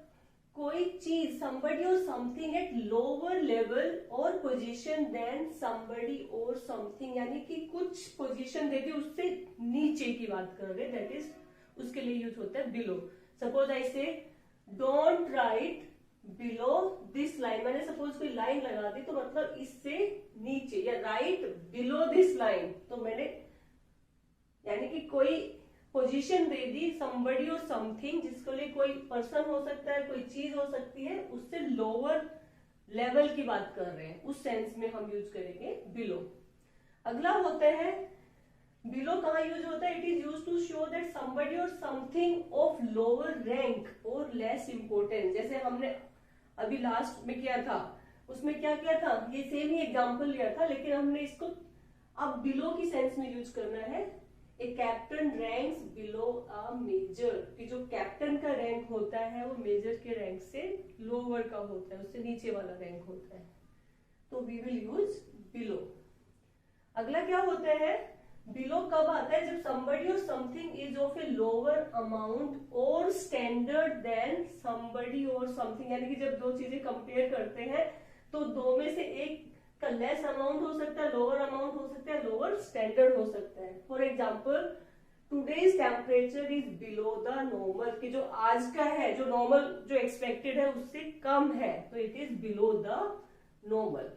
कोई चीज, somebody or something at lower level or position than somebody or something, यानी कि कुछ पोजीशन देके उससे नीचे की बात कर रहे, दैट इज उसके लिए यूज होता है बिलो. सपोज आई से don't write below this line. मैंने सपोज कोई लाइन लगा दी तो मतलब इससे नीचे, या राइट बिलो दिस लाइन, तो मैंने यानी कि कोई पोजीशन दे दी somebody और समथिंग, जिसके लिए कोई पर्सन हो सकता है, कोई चीज हो सकती है, उससे लोअर लेवल की बात कर रहे हैं, उस सेंस में हम यूज करेंगे बिलो. अगला होता है बिलो. कहाँ यूज होता है, it is use to show that somebody और समथिंग ऑफ लोअर रैंक और लेस इंपोर्टेंस. जैसे हमने अभी लास्ट में किया था, उसमें क्या किया था, ये सेम ही एग्जाम्पल लिया था, लेकिन हमने इसको अब बिलो की सेंस में यूज करना है. A captain ranks below a major, कि जो कैप्टन का रैंक होता है वो मेजर के रैंक से लोअर का होता है, उससे नीचे वाला रैंक होता है. तो वी विल यूज बिलो. अगला क्या होता है, बिलो कब आता है, जब somebody और something is of a lower amount or standard than somebody और something, यानी कि जब दो चीजें कंपेयर करते हैं तो दो में से एक का लेस अमाउंट हो सकता है, लोअर अमाउंट हो सकता है, लोअर स्टैंडर्ड हो सकता है. For example today's temperature is below the normal, कि जो आज का है, जो नॉर्मल जो एक्सपेक्टेड है उससे कम है, तो it is below the normal.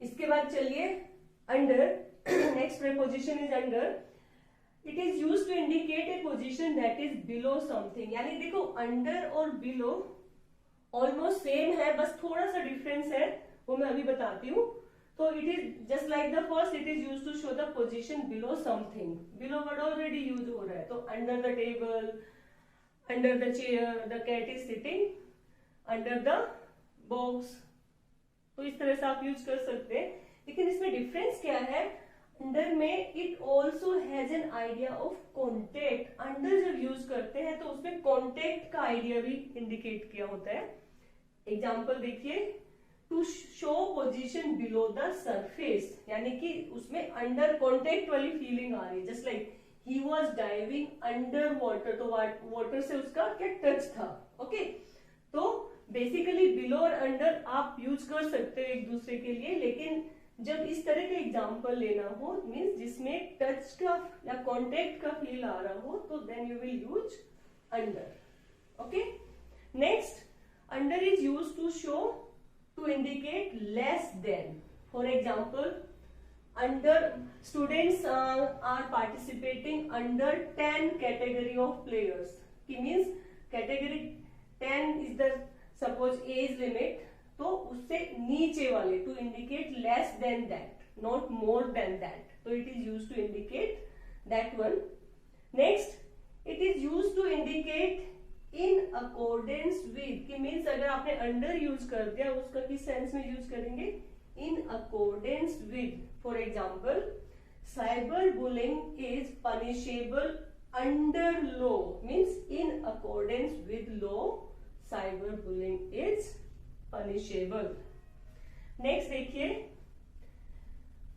इसके बाद चलिए under. Next preposition is under. It is used to indicate a position that is below something. यानी देखो अंडर और बिलो ऑलमोस्ट सेम है, बस थोड़ा सा डिफरेंस है, वो मैं अभी बताती हूँ. तो it is just like the first, it is used to show the position below something. Below word already use हो रहा है, तो under the table, under the chair, the cat is sitting under the box. तो इस तरह से आप use कर सकते हैं. लेकिन इसमें डिफरेंस क्या है, अंडर में it also has an idea of contact. Under जब यूज करते हैं तो उसमें कॉन्टेक्ट का आइडिया भी इंडिकेट किया होता है. एग्जाम्पल देखिए, to show position below the surface, यानी कि उसमें अंडर कॉन्टेक्ट वाली फीलिंग आ रही है. Just like he was diving under water, तो वाटर से उसका क्या टच था. ओके, तो बेसिकली बिलो और अंडर आप यूज कर सकते हो एक दूसरे के लिए, लेकिन जब इस तरह का एग्जाम्पल लेना हो, मीन्स जिसमें टच का या कॉन्टेक्ट का फील आ रहा हो, तो then you will use under. Okay, next under is use to show to indicate less than. For example, under students are participating under 10 category of players. It means category 10 is the suppose age limit, तो उससे नीचे वाले, to indicate less than that, not more than that. So it is used to indicate that one. Next, it is used to indicate in accordance with, कि means अगर आपने under use कर दिया, उसका किस सेंस में यूज करेंगे, in accordance with. For example, cyber bullying is punishable under law, means in accordance with law cyber bullying is punishable. Next देखिए,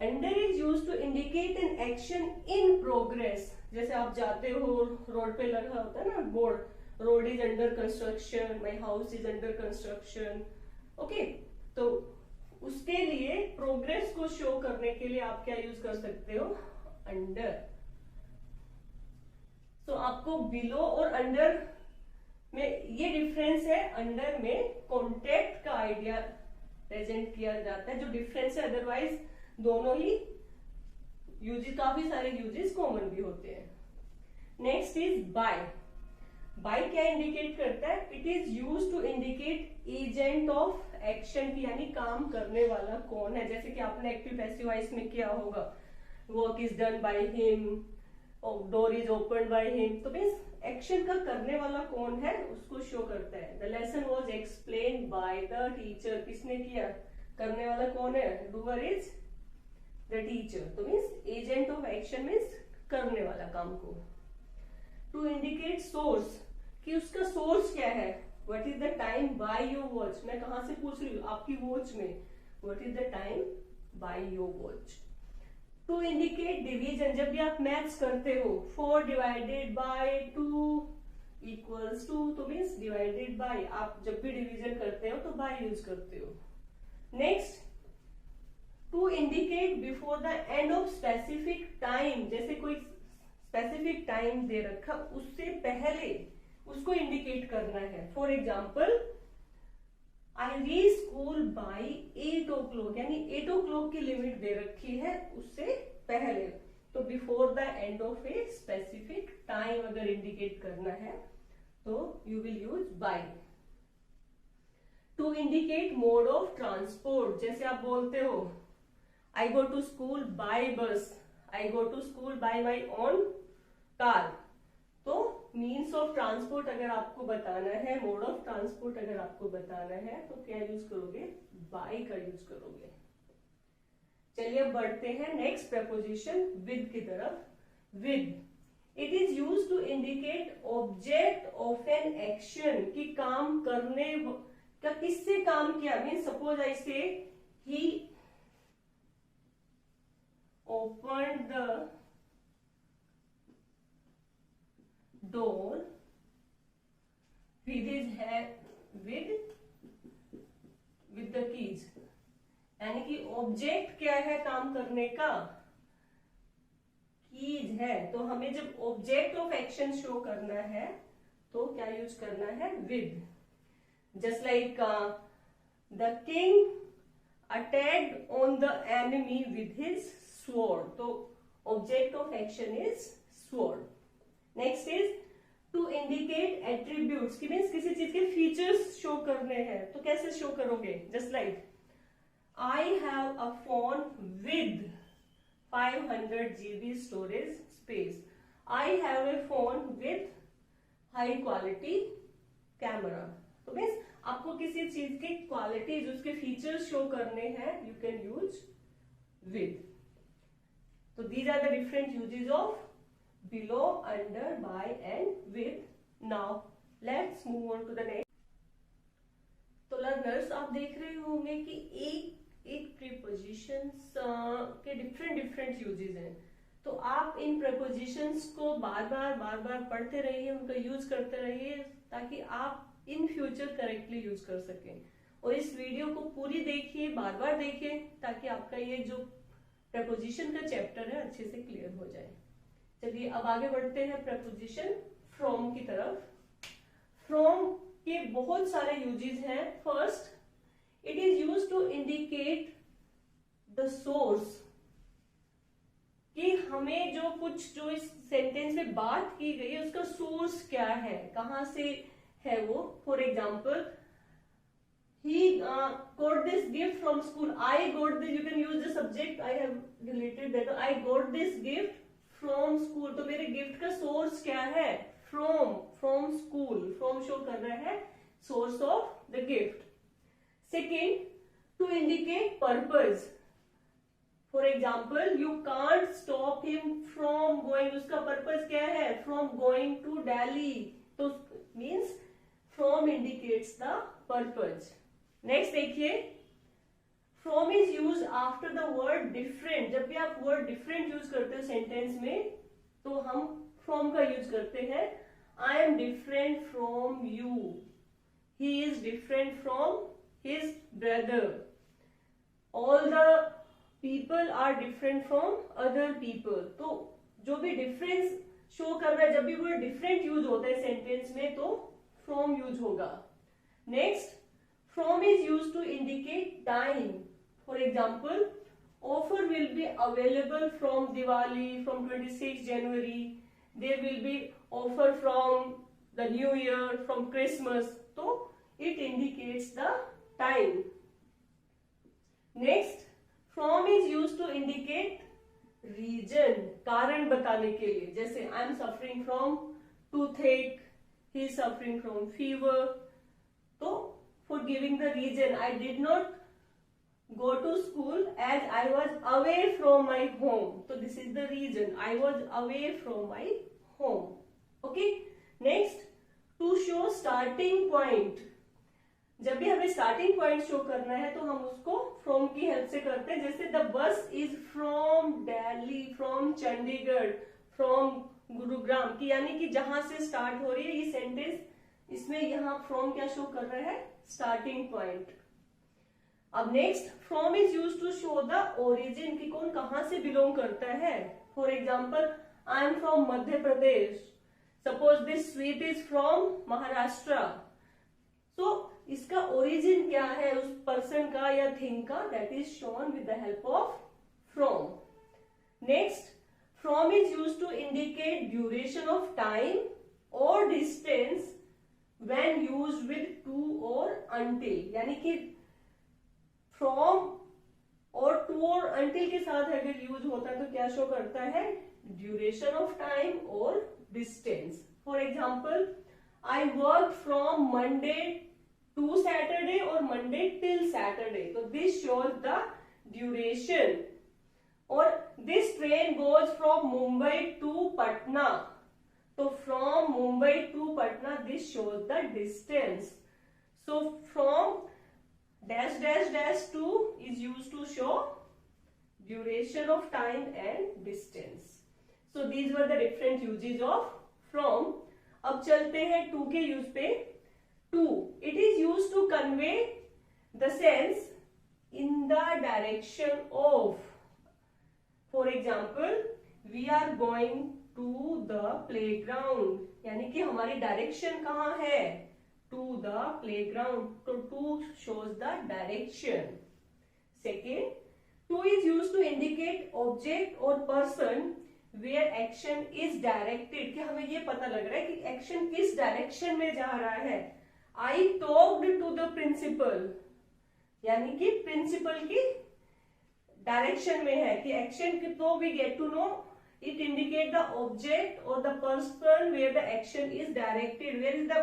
under is use to indicate an action in progress. जैसे आप जाते हो, road पे लगा होता है ना board, road is under construction, my house is under construction, okay. तो उसके लिए प्रोग्रेस को शो करने के लिए आप क्या यूज कर सकते हो, अंडर। तो आपको बिलो और अंडर में ये डिफरेंस है, अंडर में कॉन्टेक्ट का आइडिया प्रेजेंट किया जाता है, जो डिफरेंस है, अदरवाइज दोनों ही यूजेस, काफी सारे यूजेस कॉमन भी होते हैं। Next is by. बाय क्या इंडिकेट करता है, it is use to indicate agent of action की, यानी काम करने वाला कौन है। जैसे कि आपने एक्टिव पैसिव वॉइस में किया होगा, work is done by him, door is open by him, तो मीन्स एक्शन का करने वाला कौन है उसको शो करता है। The lesson was explain by the teacher, किसने किया, करने वाला कौन है, डूअर इज द टीचर, तो means agent of action means करने वाला काम को। टू इंडिकेट सोर्स, कि उसका सोर्स क्या है, what is the time by your watch, मैं कहां से पूछ रही हूँ, आपकी वॉच में, what is the time by your watch. To indicate division, जब भी आप मैथ्स करते हो, 4 डिवाइडेड बाय 2 इक्वल्स 2, तो मीन्स डिवाइडेड बाय, आप जब भी डिवीजन करते हो तो बाय यूज करते हो। Next, to indicate before the end of specific time, जैसे कोई स्पेसिफिक टाइम दे रखा, उससे पहले उसको इंडिकेट करना है। For example, I reach school by 8 o'clock, यानी 8 o'clock की लिमिट दे रखी है, उससे पहले, तो before the end of a specific time अगर इंडिकेट करना है तो you will use by. To indicate mode of transport, जैसे आप बोलते हो, I go to school by bus, I go to school by my own car, तो means of transport अगर आपको बताना है, मोड ऑफ ट्रांसपोर्ट अगर आपको बताना है, तो क्या यूज करोगे, बाय का यूज करोगे। चलिए अब बढ़ते हैं नेक्स्ट प्रपोजिशन विद की तरफ। With, it is use to indicate object of an action, कि काम करने का, किससे काम किया, mean suppose I say he open the door with his hand with the keys, यानी कि ऑब्जेक्ट क्या है काम करने का, कीज है। तो हमें जब ऑब्जेक्ट ऑफ एक्शन शो करना है तो क्या यूज करना है, with. Just like the king attacked on the enemy with his sword, तो object of action is sword. Next is to indicate attributes, की मीन्स किसी चीज के फीचर्स शो करने हैं, तो कैसे शो करोगे, just like I have a phone with 500 GB storage space, I have A phone with high quality camera, तो मीन्स आपको किसी चीज की क्वालिटीज, उसके फीचर्स शो करने हैं, यू कैन यूज विद। तो these are the different uses of below, under, by and with. Now let's move on to the next. तो लर्नर्स, आप देख रहे होंगे कि एक प्रीपोजिशंस के डिफरेंट यूजेस हैं, तो आप इन प्रीपोजिशंस को बार बार पढ़ते रहिए, उनका यूज करते रहिए, ताकि आप इन फ्यूचर करेक्टली यूज कर सकें। और इस वीडियो को पूरी देखिए, बार बार देखिए, ताकि आपका ये जो प्रीपोजिशन का चैप्टर है अच्छे से क्लियर हो जाए। चलिए अब आगे बढ़ते हैं प्रपोजिशन फ्रॉम की तरफ। फ्रॉम के बहुत सारे यूजेस हैं। First, it is used to indicate the source, कि हमें जो कुछ जो इस सेंटेंस में बात की गई है उसका सोर्स क्या है, कहां से है वो। For example, he got this gift from school, I got this, you can use the subject, I have deleted that, I got this gift from school, तो मेरे गिफ्ट का सोर्स क्या है, फ्रॉम स्कूल, फ्रॉम शो कर रहा है source of the gift. Second, to indicate purpose, for example you can't stop him from going, उसका purpose क्या है, फ्रॉम गोइंग टू दिल्ली, तो means from indicates the purpose. Next देखिए, from is use after the word different. जब भी आप word different use करते हो सेंटेंस में तो हम फ्रॉम का यूज करते हैं। I am different from you, he is different from his brother, all the people are different from other people. तो जो भी डिफरेंस शो कर रहा है, जब भी वर्ड डिफरेंट यूज होता है सेंटेंस में तो फ्रॉम यूज होगा। Next, from is use to indicate time. For example, offer will be available from Diwali, from 26 January, there will be offer from the new year, from Christmas, तो it indicates the time. Next, from is use to indicate reason, कारण बताने के लिए, जैसे I am suffering from toothache, he is suffering from fever, तो for giving the reason, I did not go to school as I was away from my home, so this is the reason, I was away from my home. Okay, next, to show starting point। जब भी हमें starting point show करना है तो हम उसको from की help से करते हैं। जैसे the bus is from Delhi, from Chandigarh, from Gurugram, की यानी कि जहां से स्टार्ट हो रही है ये सेंटेंस, इसमें यहाँ फ्रॉम क्या शो कर रहा है, स्टार्टिंग पॉइंट। अब next, from is use to show the origin, की कौन कहां से बिलोंग करता है। For example, I am from Madhya Pradesh, suppose this sweet is from Maharashtra, so इसका ओरिजिन क्या है उस पर्सन का या थिंग का, that is shown with the help of from. Next, from is use to indicate duration of time और distance when used with to और until, यानी कि फ्रॉम और टू और अनटिल के साथ अगर यूज होता है तो क्या शो करता है, ड्यूरेशन ऑफ टाइम और distance. For example, I work from Monday to Saturday और मंडे टिल सैटरडे, तो दिस शोज द ड्यूरेशन। और this train goes from Mumbai to Patna, तो from Mumbai to Patna this shows the distance. So from dash dash dash to is used to show duration of time and distance. So these were the different uses of from. अब चलते हैं to के use पे। To, it is used to convey the sense in the direction of. For example, we are going to the playground, यानी कि हमारी direction कहाँ है, to the playground, so to shows the direction. Second, to is used to indicate object or person where action is directed, कि हमें ये पता लग रहा है कि एक्शन किस डायरेक्शन में जा रहा है। I talked to the principal, यानी कि प्रिंसिपल की डायरेक्शन में है कि एक्शन की, तो we get to know it indicate the object or the person where the action is directed. Where is the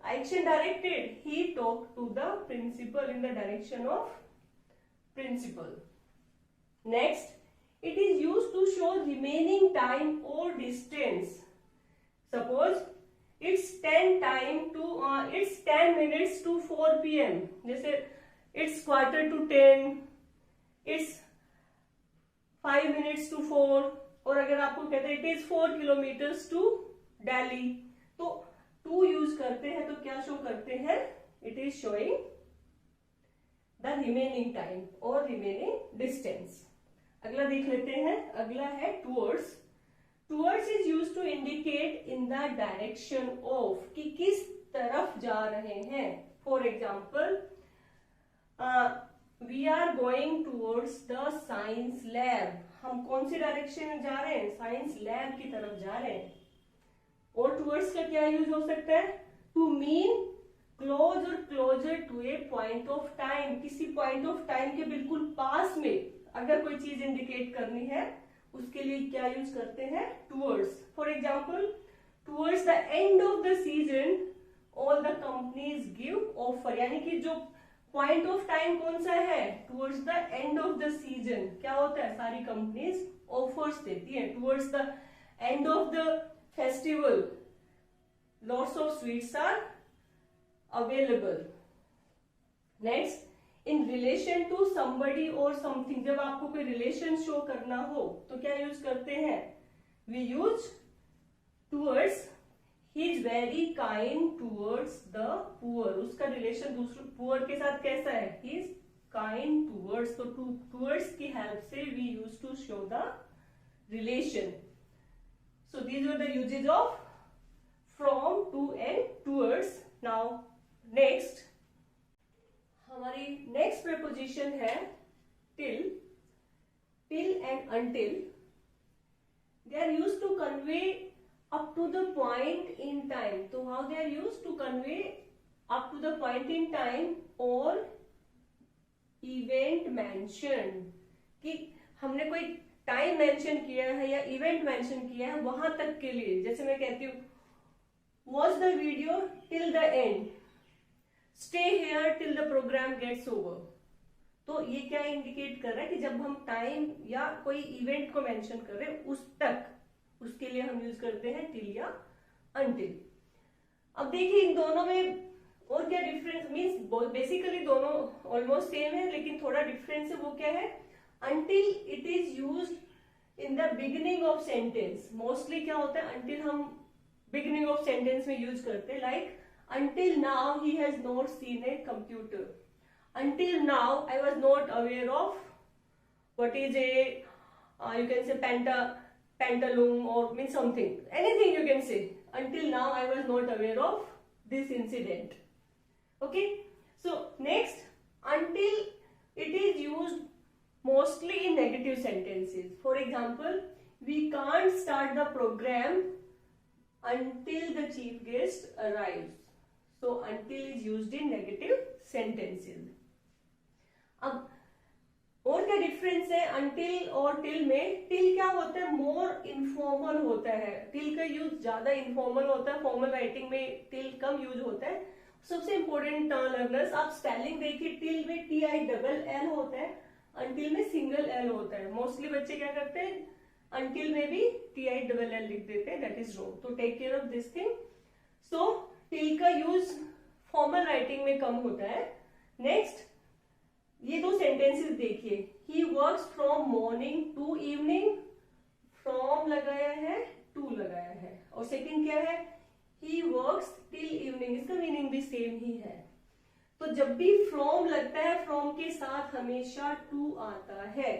action directed? He talked to the principal in the direction of principal. Next, it is used to show remaining time or distance. Suppose it's 10 minutes to 4 p.m. जैसे it's 9:45, it's 5 minutes to 4, और अगर आपको कहते हैं it is 4 kilometers to Delhi, तो to use करते हैं तो क्या शो करते हैं, it is showing the remaining time और रिमेनिंग डिस्टेंस। अगला देख लेते हैं, अगला है towards. Towards is use to indicate in the direction of, कि किस तरफ जा रहे हैं। For example, we are going towards the science lab, हम कौन सी डायरेक्शन में जा रहे हैं, साइंस लैब की तरफ जा रहे हैं। और टूवर्ड्स का क्या यूज हो सकता है, टू मीन क्लोज और closer to a point of time, किसी पॉइंट ऑफ टाइम के बिल्कुल पास में अगर कोई चीज इंडिकेट करनी है उसके लिए क्या यूज करते हैं, towards. For example, towards the end of the season all the companies give offer, यानी कि जो पॉइंट ऑफ टाइम कौन सा है? Towards the end of the season. क्या होता है? सारी कंपनीज ऑफर्स देती है towards the end of the festival, lots of sweets are available. Next, in relation to somebody और समथिंग, जब आपको कोई रिलेशन शो करना हो तो क्या यूज करते हैं? We use towards, he is very kind towards the poor. उसका रिलेशन दूसरे पुअर के साथ कैसा है? He is kind towards. तो टूवर्ड्स की हेल्प से we use to show the relation. So these are the usages of from, to and towards. Now next, हमारी नेक्स्ट प्रेपोजिशन है till. Till and until, they are used to convey up to the point in time. तो how they are used to convey up to the point in time or event mentioned, कि हमने कोई time mention किया है या event mention किया है वहां तक के लिए। जैसे मैं कहती हूँ watch the video till the end, stay here till the programme gets over. तो ये क्या इंडिकेट कर रहा है कि जब हम टाइम या कोई इवेंट को मेंशन कर रहे हैं उस तक, उसके लिए हम यूज करते हैं टिल या अनटिल। अब देखिए इन दोनों में और क्या डिफरेंस, मींस बेसिकली दोनों ऑलमोस्ट सेम है, लेकिन थोड़ा डिफरेंस है। वो क्या है? Until it is used in the beginning of sentence. Mostly क्या होता है? अनटिल हम बिगिनिंग ऑफ सेंटेंस में यूज करते हैं, like until now he has not seen a computer. Until now I was not aware of what is a you can say pantaloon or mean something, anything you can say. Until now I was not aware of this incident. Okay, so next, until it is used mostly in negative sentences. For example, we can't start the program until the chief guest arrives. So until is used in negative sentences. अब और क्या difference है until और till में? till क्या होता है? मोर informal होता है। till का यूज ज्यादा इनफॉर्मल होता है, फॉर्मल राइटिंग में till कम यूज होता है। सबसे इंपॉर्टेंट लर्नर्स, आप स्पेलिंग देखिए, till में TILL होता है, until में सिंगल L होता है। मोस्टली बच्चे क्या करते हैं? until में भी TILL लिख देते हैं, दैट इज रॉन्ग। तो take care of this thing. So till का यूज फॉर्मल राइटिंग में कम होता है। नेक्स्ट, ये दो सेंटेंसेस देखिए, he works from morning to evening, from लगाया है, टू लगाया है। और सेकंड क्या है? ही वर्क्स टिल इवनिंग, इसका मीनिंग भी सेम ही है। तो जब भी फ्रॉम लगता है, फ्रॉम के साथ हमेशा टू आता है।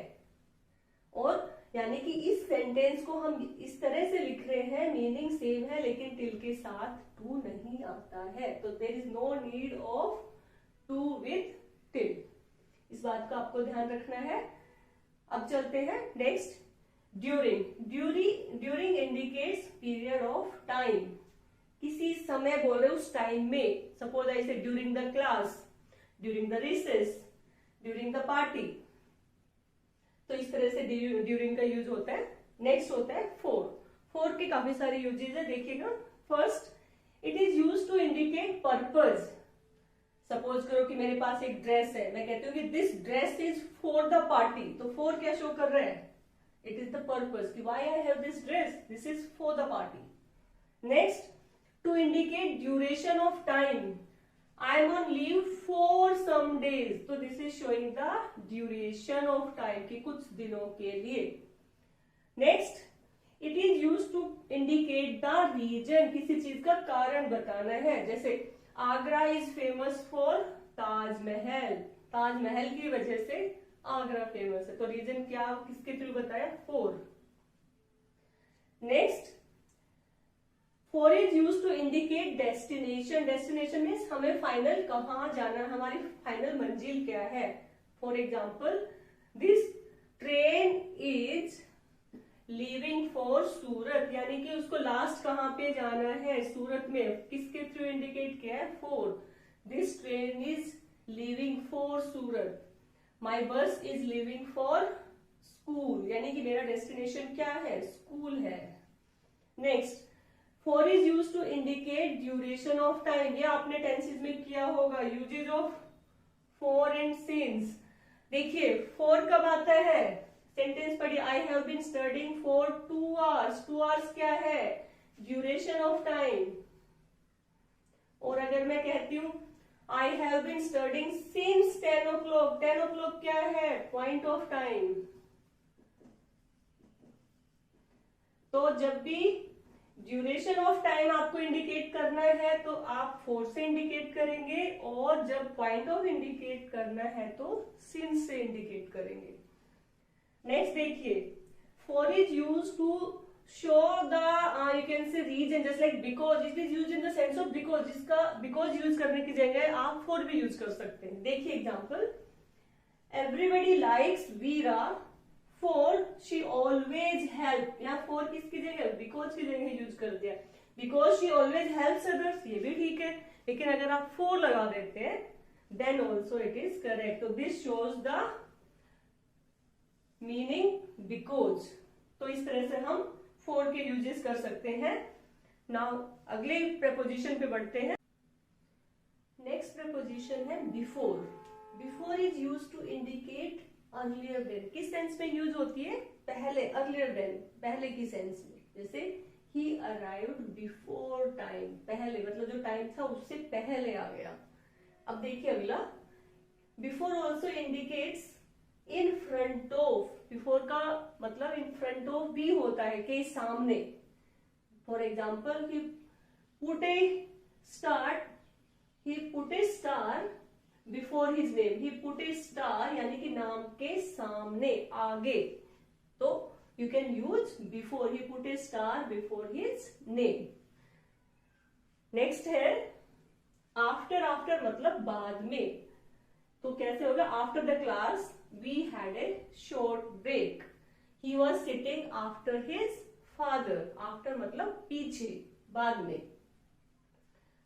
और यानी कि इस सेंटेंस को हम इस तरह से लिख रहे हैं, मीनिंग सेम है लेकिन टिल के साथ टू नहीं आता है। तो there is no need of to with till. इस बात का आपको ध्यान रखना है। अब चलते हैं next, during. During indicates period of time. किसी समय बोल रहे उस टाइम में, सपोज आई से during the class, during the recess, during the party. तो इस तरह से ड्यूरिंग का यूज होता है। नेक्स्ट होता है फोर के काफी सारे यूजेज है, देखिएगा। First, it is use to indicate purpose. Suppose करो कि मेरे पास एक ड्रेस है, मैं कहती हूँ कि this dress is for the party. तो फॉर क्या शो कर रहा है? इट इज द पर्पज कि why I have this dress, this is for the party. Next, to indicate duration of time, I am on leave for some days, तो this is showing the duration of time कि कुछ दिनों के लिए। Next, it is used to indicate the region, किसी चीज का कारण बताना है। जैसे Agra is famous for Taj Mahal, Taj Mahal की वजह से आगरा फेमस है। तो रीजन क्या किसके थ्रू बताया? For. Next, for is use to indicate destination. Destination means हमें फाइनल कहाँ जाना है, हमारी फाइनल मंजिल क्या है। For example, this train is leaving for Surat, यानी कि उसको लास्ट कहाँ पे जाना है? सूरत में। किसके थ्रू इंडिकेट किया है? For. This train is leaving for Surat. My bus is leaving for school, यानी कि मेरा डेस्टिनेशन क्या है? स्कूल है। Next, for is use to indicate duration of time. ये आपने टेंसेस में किया होगा। Usages of for and since. देखिए for कब आता है, सेंटेंस पढ़िए, I have been studying for 2 hours. 2 hours क्या है, ड्यूरेशन ऑफ टाइम. और अगर मैं कहती हूँ I have been studying since 10 o'clock, 10 o'clock क्या है, पॉइंट ऑफ टाइम. तो जब भी ड्यूरेशन ऑफ टाइम आपको इंडिकेट करना है तो आप फोर से इंडिकेट करेंगे, और जब पॉइंट ऑफ इंडिकेट करना है तो सिंस से इंडिकेट करेंगे. नेक्स्ट देखिए, for is use to show the you can say reason, just like because, it is use in the sense of because. जिसका बिकॉज यूज करने की जगह आप फॉर भी यूज कर सकते हैं. देखिए example, everybody likes Veera for she always help. यहाँ फॉर किसकी जगह, बिकॉज की जगह यूज कर दिया. Because she always helps others, ये भी ठीक है, लेकिन अगर आप फॉर लगा देते हैं then also it is correct. तो this shows the meaning because. तो इस तरह से हम फॉर के यूजेस कर सकते हैं. नाउ अगले प्रेपोजिशन पे बढ़ते हैं. नेक्स्ट प्रेपोजिशन है before. Before is use to indicate earlier than. किस सेंस में यूज होती है, पहले, अर्लियर देन, पहले की सेंस में. जैसे ही अराइव्ड बिफोर टाइम, पहले मतलब जो टाइम था उससे पहले आ गया. अब देखिए अगला, before also indicates in front of. Before का मतलब इन फ्रंट ऑफ भी होता है, के सामने. For example, he put a start, he put a star before his name. He put a star यानी कि नाम के सामने, आगे. तो you can use before. He put a star before his name. Next है आफ्टर. आफ्टर मतलब बाद में. तो कैसे होगा, after the class we had a short break. He was sitting after his father. After मतलब पीछे, बाद में.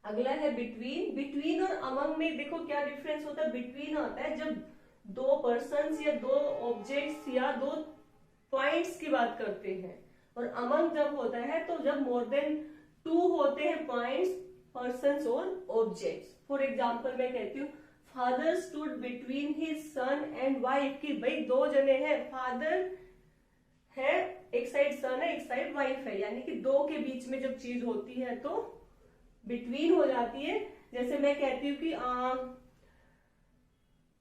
अगला है बिटवीन. बिटवीन और अमंग में देखो क्या डिफरेंस होता है. बिटवीन आता है जब दो पर्सन्स या दो ऑब्जेक्ट्स या दो पॉइंट्स की बात करते हैं, और अमंग जब होता है तो जब मोर देन 2 होते हैं पॉइंट्स, पर्सन्स और ऑब्जेक्ट्स. फॉर एग्जाम्पल मैं कहती हूँ father stood between his son and wife. की भाई 2 जने हैं, फादर है एक साइड, सन है एक साइड वाइफ है, यानी कि 2 के बीच में जब चीज होती है तो बिटवीन हो जाती है. जैसे मैं कहती हूँ कि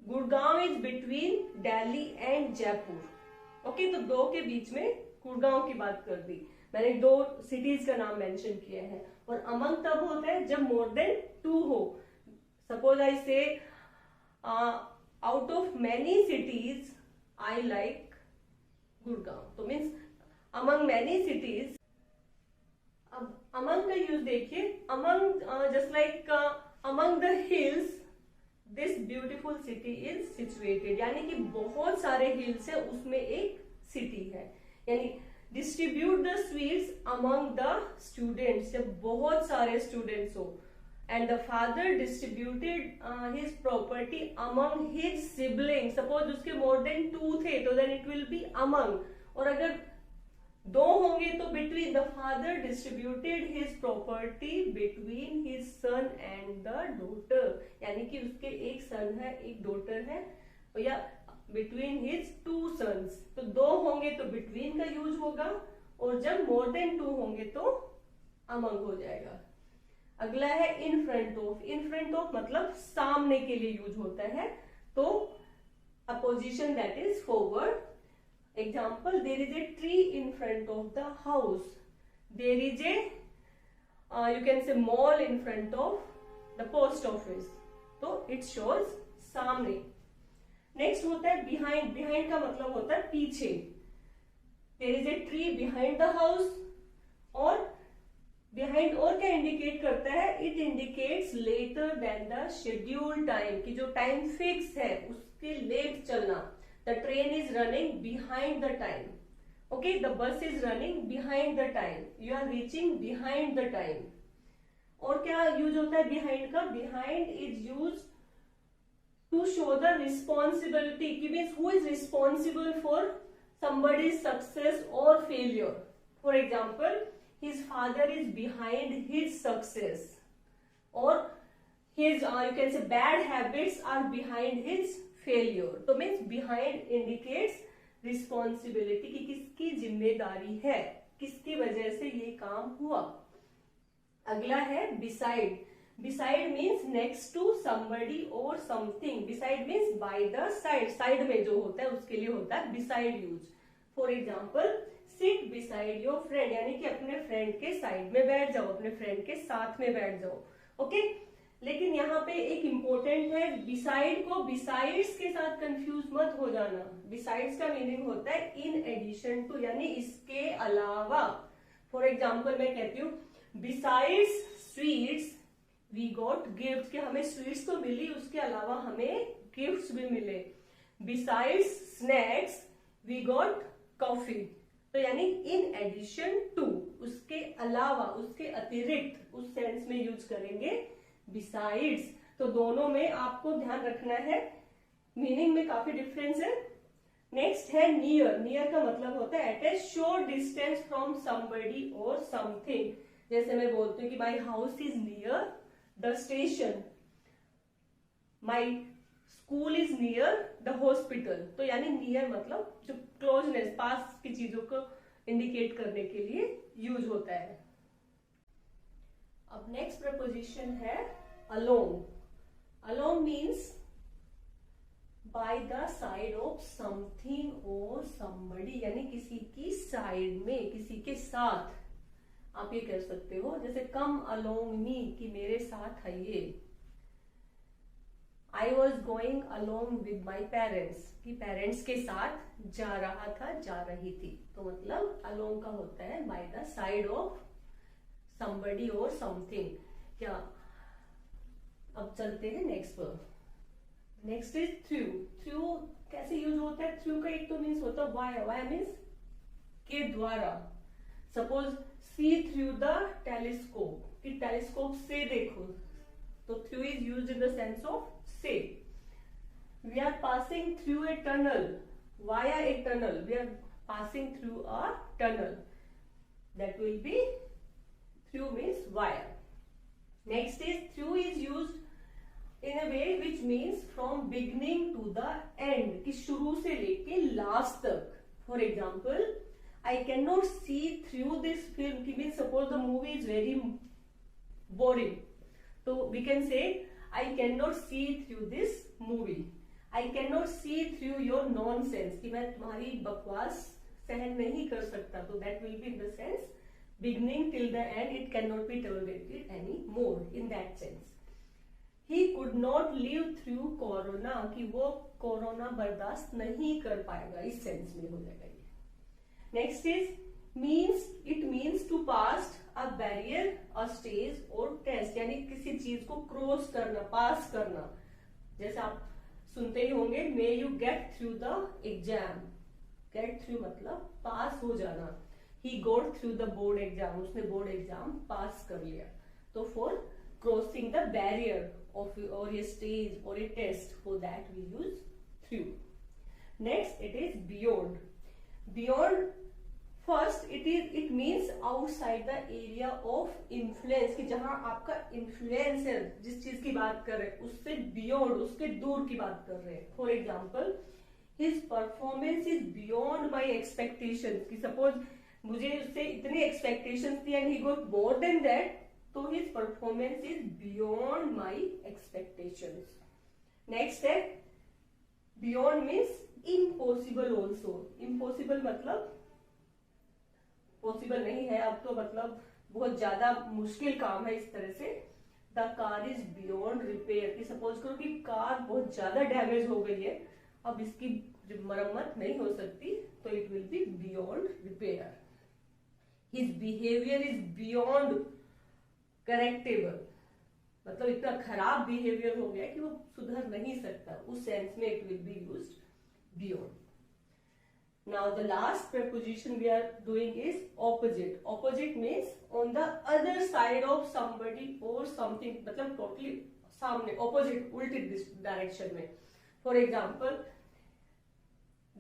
Gurgaon is between Delhi and Jaipur. Okay, तो 2 के बीच में गुड़गांव की बात कर दी मैंने, 2 सिटीज का नाम मेंशन किया है. और अमंग तब होता है जब मोर देन 2 हो. सपोज आई से out of many cities I like Gurgaon. तो मीन्स अमंग मेनी सिटीज. अब अमंग का यूज देखिए, among just like among the hills this beautiful city is situated. यानी कि बहुत सारे हिल्स है, उसमें एक सिटी है. यानी distribute the sweets among the students, जब बहुत सारे स्टूडेंट्स हो. And the father distributed his property among his sibling. Suppose उसके मोर देन 2 थे तो then it will be among. और अगर 2 होंगे तो between. The father distributed his property between his son and the daughter. यानी कि उसके एक सन है एक डॉटर है, या बिटवीन हिज 2 सन्स. तो 2 होंगे तो बिटवीन का यूज होगा, और जब मोर देन 2 होंगे तो अमंग हो जाएगा. अगला है इन front of. In front of मतलब सामने के लिए यूज होता है, तो opposition that is forward. Example, there is a tree in front of the house. There is a you can से mall in front of the post office. तो it shows सामने. नेक्स्ट होता है बिहाइंड. बिहाइंड का मतलब होता है पीछे. There is a tree behind the house. और बिहाइंड और क्या इंडिकेट करता है, it indicates later than the schedule time. की जो टाइम फिक्स है उसके लेट चलना. The train is running behind the time. Okay, the bus is running behind the time. You are reaching behind the time. और क्या use होता है behind का. Behind is use to show the responsibility. की means who is responsible for somebody's success or failure. For example, his father is behind his success, or his you can say bad habits are behind his failure. तो means behind indicates responsibility कि किसकी जिम्मेदारी है, किसकी वजह से ये काम हुआ. अगला है beside. Beside means next to somebody or something. Beside means by the side. Side में जो होता है उसके लिए होता है beside use. For example, sit beside your friend, यानी कि अपने फ्रेंड के साइड में बैठ जाओ, अपने फ्रेंड के साथ में बैठ जाओ. ओके लेकिन यहाँ पे एक इम्पोर्टेंट है, बिसाइड को बिसाइड्स के साथ कंफ्यूज मत हो जाना. बिसाइड्स का मीनिंग होता है इन एडिशन टू, यानी इसके अलावा. फॉर एग्जाम्पल मैं कहती हूँ besides sweets we got gift, कि हमें स्वीट्स तो मिली, उसके अलावा हमें गिफ्ट्स भी मिले. Besides snacks we got coffee, तो यानी इन एडिशन टू, उसके अलावा, उसके अतिरिक्त, उस सेंस में यूज करेंगे बिसाइड्स. तो दोनों में आपको ध्यान रखना है, मीनिंग में काफी डिफरेंस है. नेक्स्ट है नियर. नियर का मतलब होता है at a short distance from somebody और समथिंग. जैसे मैं बोलती हूँ कि my house is near the station, my school is near the hospital. तो यानी नियर मतलब जो क्लोजनेस, पास की चीजों को इंडिकेट करने के लिए यूज होता है. अब नेक्स्ट प्रपोजिशन है along. Along means by the side of something और समबडी, यानी किसी की साइड में, किसी के साथ आप ये कह सकते हो. जैसे कम अलोंग मी, कि मेरे साथ आइए. I was going along with my parents, कि पेरेंट्स के साथ जा रहा था, जा रही थी. तो मतलब अलोंग का होता है by the side of somebody और something. क्या, अब चलते हैं नेक्स्ट पर. Next is through. थ्रू कैसे यूज होता है? थ्रू का एक तो मीन्स होता है वाया. वाया मीन्स के द्वारा. Suppose see through the telescope, कि टेलीस्कोप से देखो. तो through is use in the sense of से. We are passing through a tunnel, via a tunnel. We are passing through a tunnel, that will be through means via. Next is through is used in a way which means from beginning to the end, कि शुरू से लेके last तक. For example, I cannot see through this film, कि means suppose the movie is very boring, so we can say I cannot see through this movie. I cannot see through your nonsense, कि मैं तुम्हारी बकवास सहन नहीं कर सकता. तो that will be in the sense beginning till the end, it cannot be tolerated anymore. In that sense, he could not live through corona, कि वो कोरोना बर्दाश्त नहीं कर पाएगा. इस सेंस में हो जाएगा ये. Next is means. It means to pass a barrier, a stage और टेस्ट, यानी किसी चीज को क्रॉस करना, पास करना. जैसे आप सुनते ही होंगे may you get through the exam. Get through मतलब पास हो जाना. He got through the board exam, उसने बोर्ड एग्जाम पास कर लिया. तो for crossing the barrier of or a stage or a test, for that we use through. Next it is beyond. Beyond, first it means outside the area of influence, कि जहां आपका influence है, जिस चीज की बात कर रहे हैं उससे beyond, उसके दूर की बात कर रहे हैं. For example, his performance is beyond my expectations, कि suppose मुझे उससे इतनी एक्सपेक्टेशंस थी and he got more than that, तो his performance is beyond my expectations. Next है beyond means impossible also. Impossible मतलब पॉसिबल नहीं है अब, तो मतलब बहुत ज्यादा मुश्किल काम है. इस तरह से the car is beyond repair, कि सपोज करो कि कार बहुत ज्यादा डैमेज हो गई है, अब इसकी मरम्मत नहीं हो सकती, तो it will B beyond repair. His behavior is beyond correctable, मतलब इतना खराब बिहेवियर हो गया कि वो सुधर नहीं सकता. उस सेंस में it will be used beyond. Now the last preposition we are doing is opposite. Opposite means on the other side of somebody or something, मतलब totally सामने, opposite, उल्टी डायरेक्शन में. For example,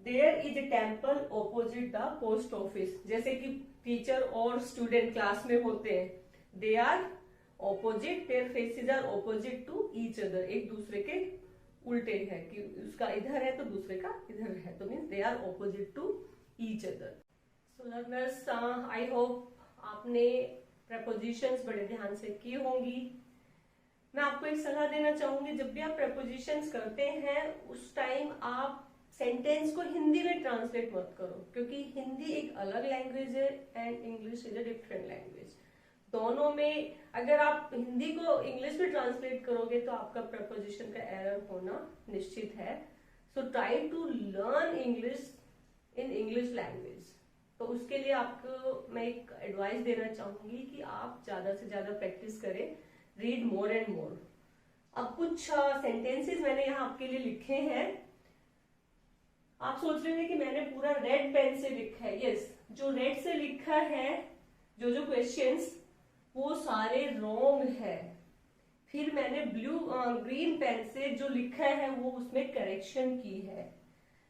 there is a temple opposite the post office. जैसे कि teacher और student class में होते हैं, they are opposite, their faces are opposite to each other, एक दूसरे के उल्टे है कि उसका इधर है तो दूसरे का इधर है, तो means they are opposite to each other. So learners, I hope आपने प्रपोजिशंस बड़े ध्यान से की होंगी। मैं आपको एक सलाह देना चाहूंगी, जब भी आप प्रपोजिशंस करते हैं उस टाइम आप सेंटेंस को हिंदी में ट्रांसलेट मत करो, क्योंकि हिंदी एक अलग लैंग्वेज है and English is a different language. दोनों में अगर आप हिंदी को इंग्लिश में ट्रांसलेट करोगे तो आपका प्रपोजिशन का एरर होना निश्चित है। So try to learn English in English language. तो उसके लिए आपको मैं एक एडवाइस देना चाहूंगी कि आप ज्यादा से ज्यादा प्रैक्टिस करें, रीड मोर एंड मोर। अब कुछ सेंटेंसेस मैंने यहाँ आपके लिए लिखे हैं। आप सोच रहे हैं कि मैंने पूरा रेड पेन से लिखा है। यस, जो रेड से लिखा है, जो क्वेश्चंस, वो सारे रॉन्ग है। फिर मैंने ग्रीन पेन से जो लिखा है वो उसमें करेक्शन की है।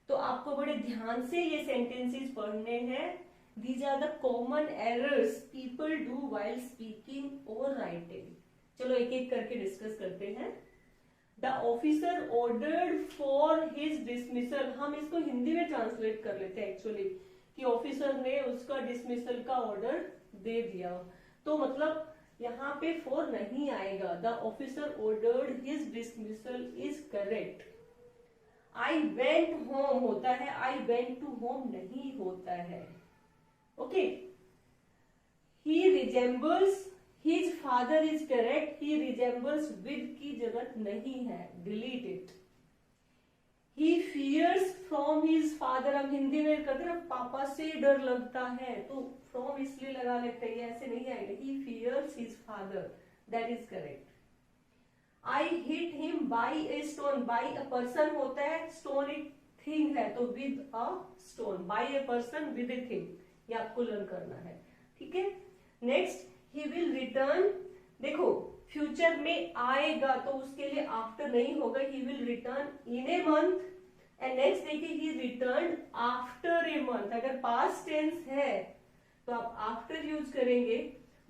तो आपको बड़े ध्यान से ये सेंटेंसेस पढ़ने हैं। These are the common errors people do while speaking और राइटिंग। चलो एक एक करके डिस्कस करते हैं। The officer ordered for his dismissal. हम इसको हिंदी में ट्रांसलेट कर लेते हैं एक्चुअली, कि ऑफिसर ने उसका डिसमिसल का ऑर्डर दे दिया। तो मतलब यहाँ पे फॉर नहीं आएगा। The officer ordered his dismissal is correct. I went home होता है, आई वेंट टू होम नहीं होता है। Okay, he resembles his father is correct, he resembles with की जरूरत नहीं है, delete it. He fears from his father, हम हिंदी में कहते हैं पापा से डर लगता है, तो फ्रॉम इसलिए लगा लेते हैं, ऐसे नहीं आएगा। He fears his father, that is correct. I hit him by a stone, by a person होता है, स्टोन एक थिंग है, तो with a stone, by a person with a thing, ये आपको लर्न करना है। ठीक है, नेक्स्ट, ही विल रिटर्न। देखो फ्यूचर में आएगा तो उसके लिए आफ्टर नहीं होगा, he will return in a month. And next देखिए, he return after a month. अगर पास्ट टेंस है तो आप आफ्टर यूज करेंगे,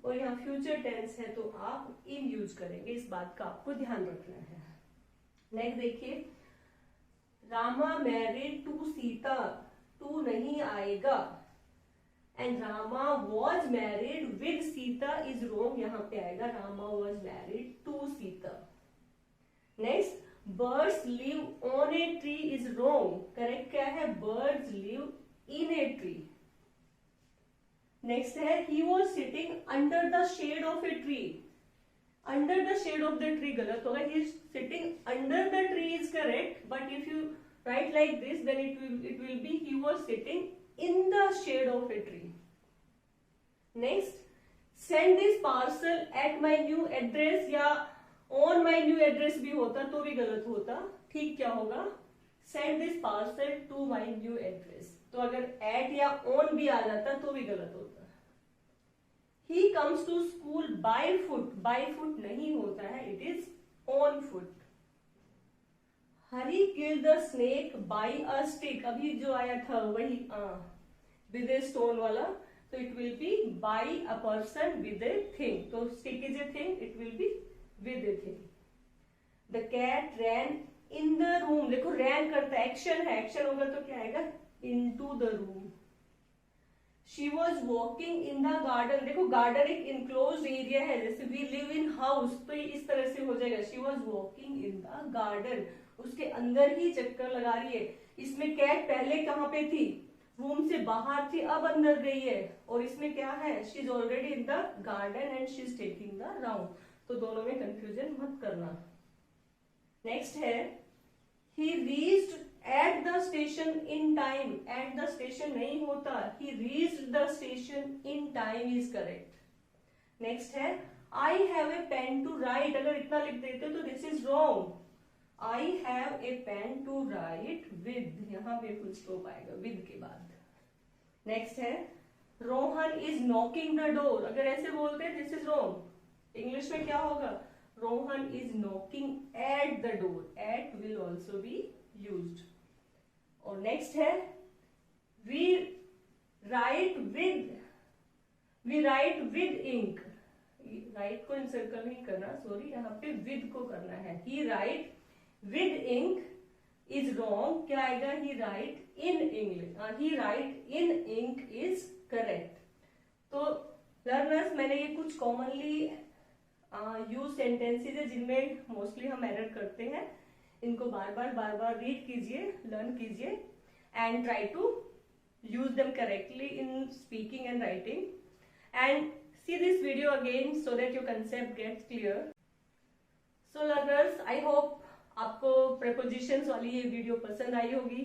और यहाँ फ्यूचर टेंस है तो आप इन यूज करेंगे। इस बात का आपको ध्यान रखना है। नेक्स्ट देखिए, Rama married to Sita, to नहीं आएगा। And Rama was married with Sita is wrong, यहाँ पे आएगा Rama was married to Sita. Next, birds live on a tree is wrong, correct क्या है, birds live in a tree. Next है, he was sitting under the shade of a tree, under the shade of the tree गलत होगा, he is sitting under the tree is correct, but if you write like this then it will be he was sitting in the shade of a tree. Next, send this parcel at my new address, या on my new address भी होता तो भी गलत होता। ठीक क्या होगा, send this parcel to my new address। तो अगर at या on भी आ जाता तो भी गलत होता। He comes to school by foot, by foot नहीं होता है, it is on foot। Hari kill the snake by a stick, अभी जो आया था वही विद ए स्टोन वाला, तो it will be by a person with a thing, तो stick is a thing, it will be with a thing. The cat ran in the room, देखो ran करता है, एक्शन है, एक्शन होगा तो क्या आएगा, into the room. She was walking in the garden, देखो गार्डन एक इनक्लोज एरिया है, जैसे वी लिव इन हाउस तो इस तरह से हो जाएगा, she was walking in the garden, उसके अंदर ही चक्कर लगा रही है। इसमें कैट पहले कहाँ पे थी, रूम से बाहर थी, अब अंदर गई है, और इसमें क्या है, she is already in the garden and she is taking the round, तो दोनों में कंफ्यूजन मत करना। नेक्स्ट है, he reached at the station in time, at the station नहीं होता, he reached the station in time is correct. Next है, I have a pen to write, अगर इतना लिख देते तो this is wrong, I have a pen to write with, यहाँ पे फुल स्टॉप आएगा with के बाद। नेक्स्ट है, Rohan is knocking the door, अगर ऐसे बोलते हैं दिस इज रॉन्ग, इंग्लिश में क्या होगा, Rohan is knocking at the door, at will also be used. और नेक्स्ट है, we write with ink, write को इंसर्कल नहीं करना, सॉरी, यहाँ पे विद को करना है। He write with ink is wrong, क्या आएगा? He write in English, he write in ink is correct. तो लर्नर्स, मैंने ये कुछ कॉमनली यूज सेंटेंसेस है जिनमें मोस्टली हम एरर करते हैं। इनको बार बार रीड कीजिए, लर्न कीजिए and try to use them correctly in speaking and writing, and see this video again so that your concept gets clear. So learners, I hope आपको prepositions वाली ये वीडियो पसंद आई होगी।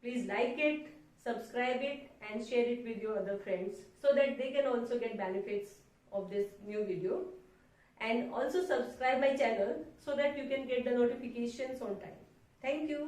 Please like it, subscribe it and share it with your other friends so that they can also get benefits of this new video, and also subscribe my channel so that you can get the notifications on time. Thank you.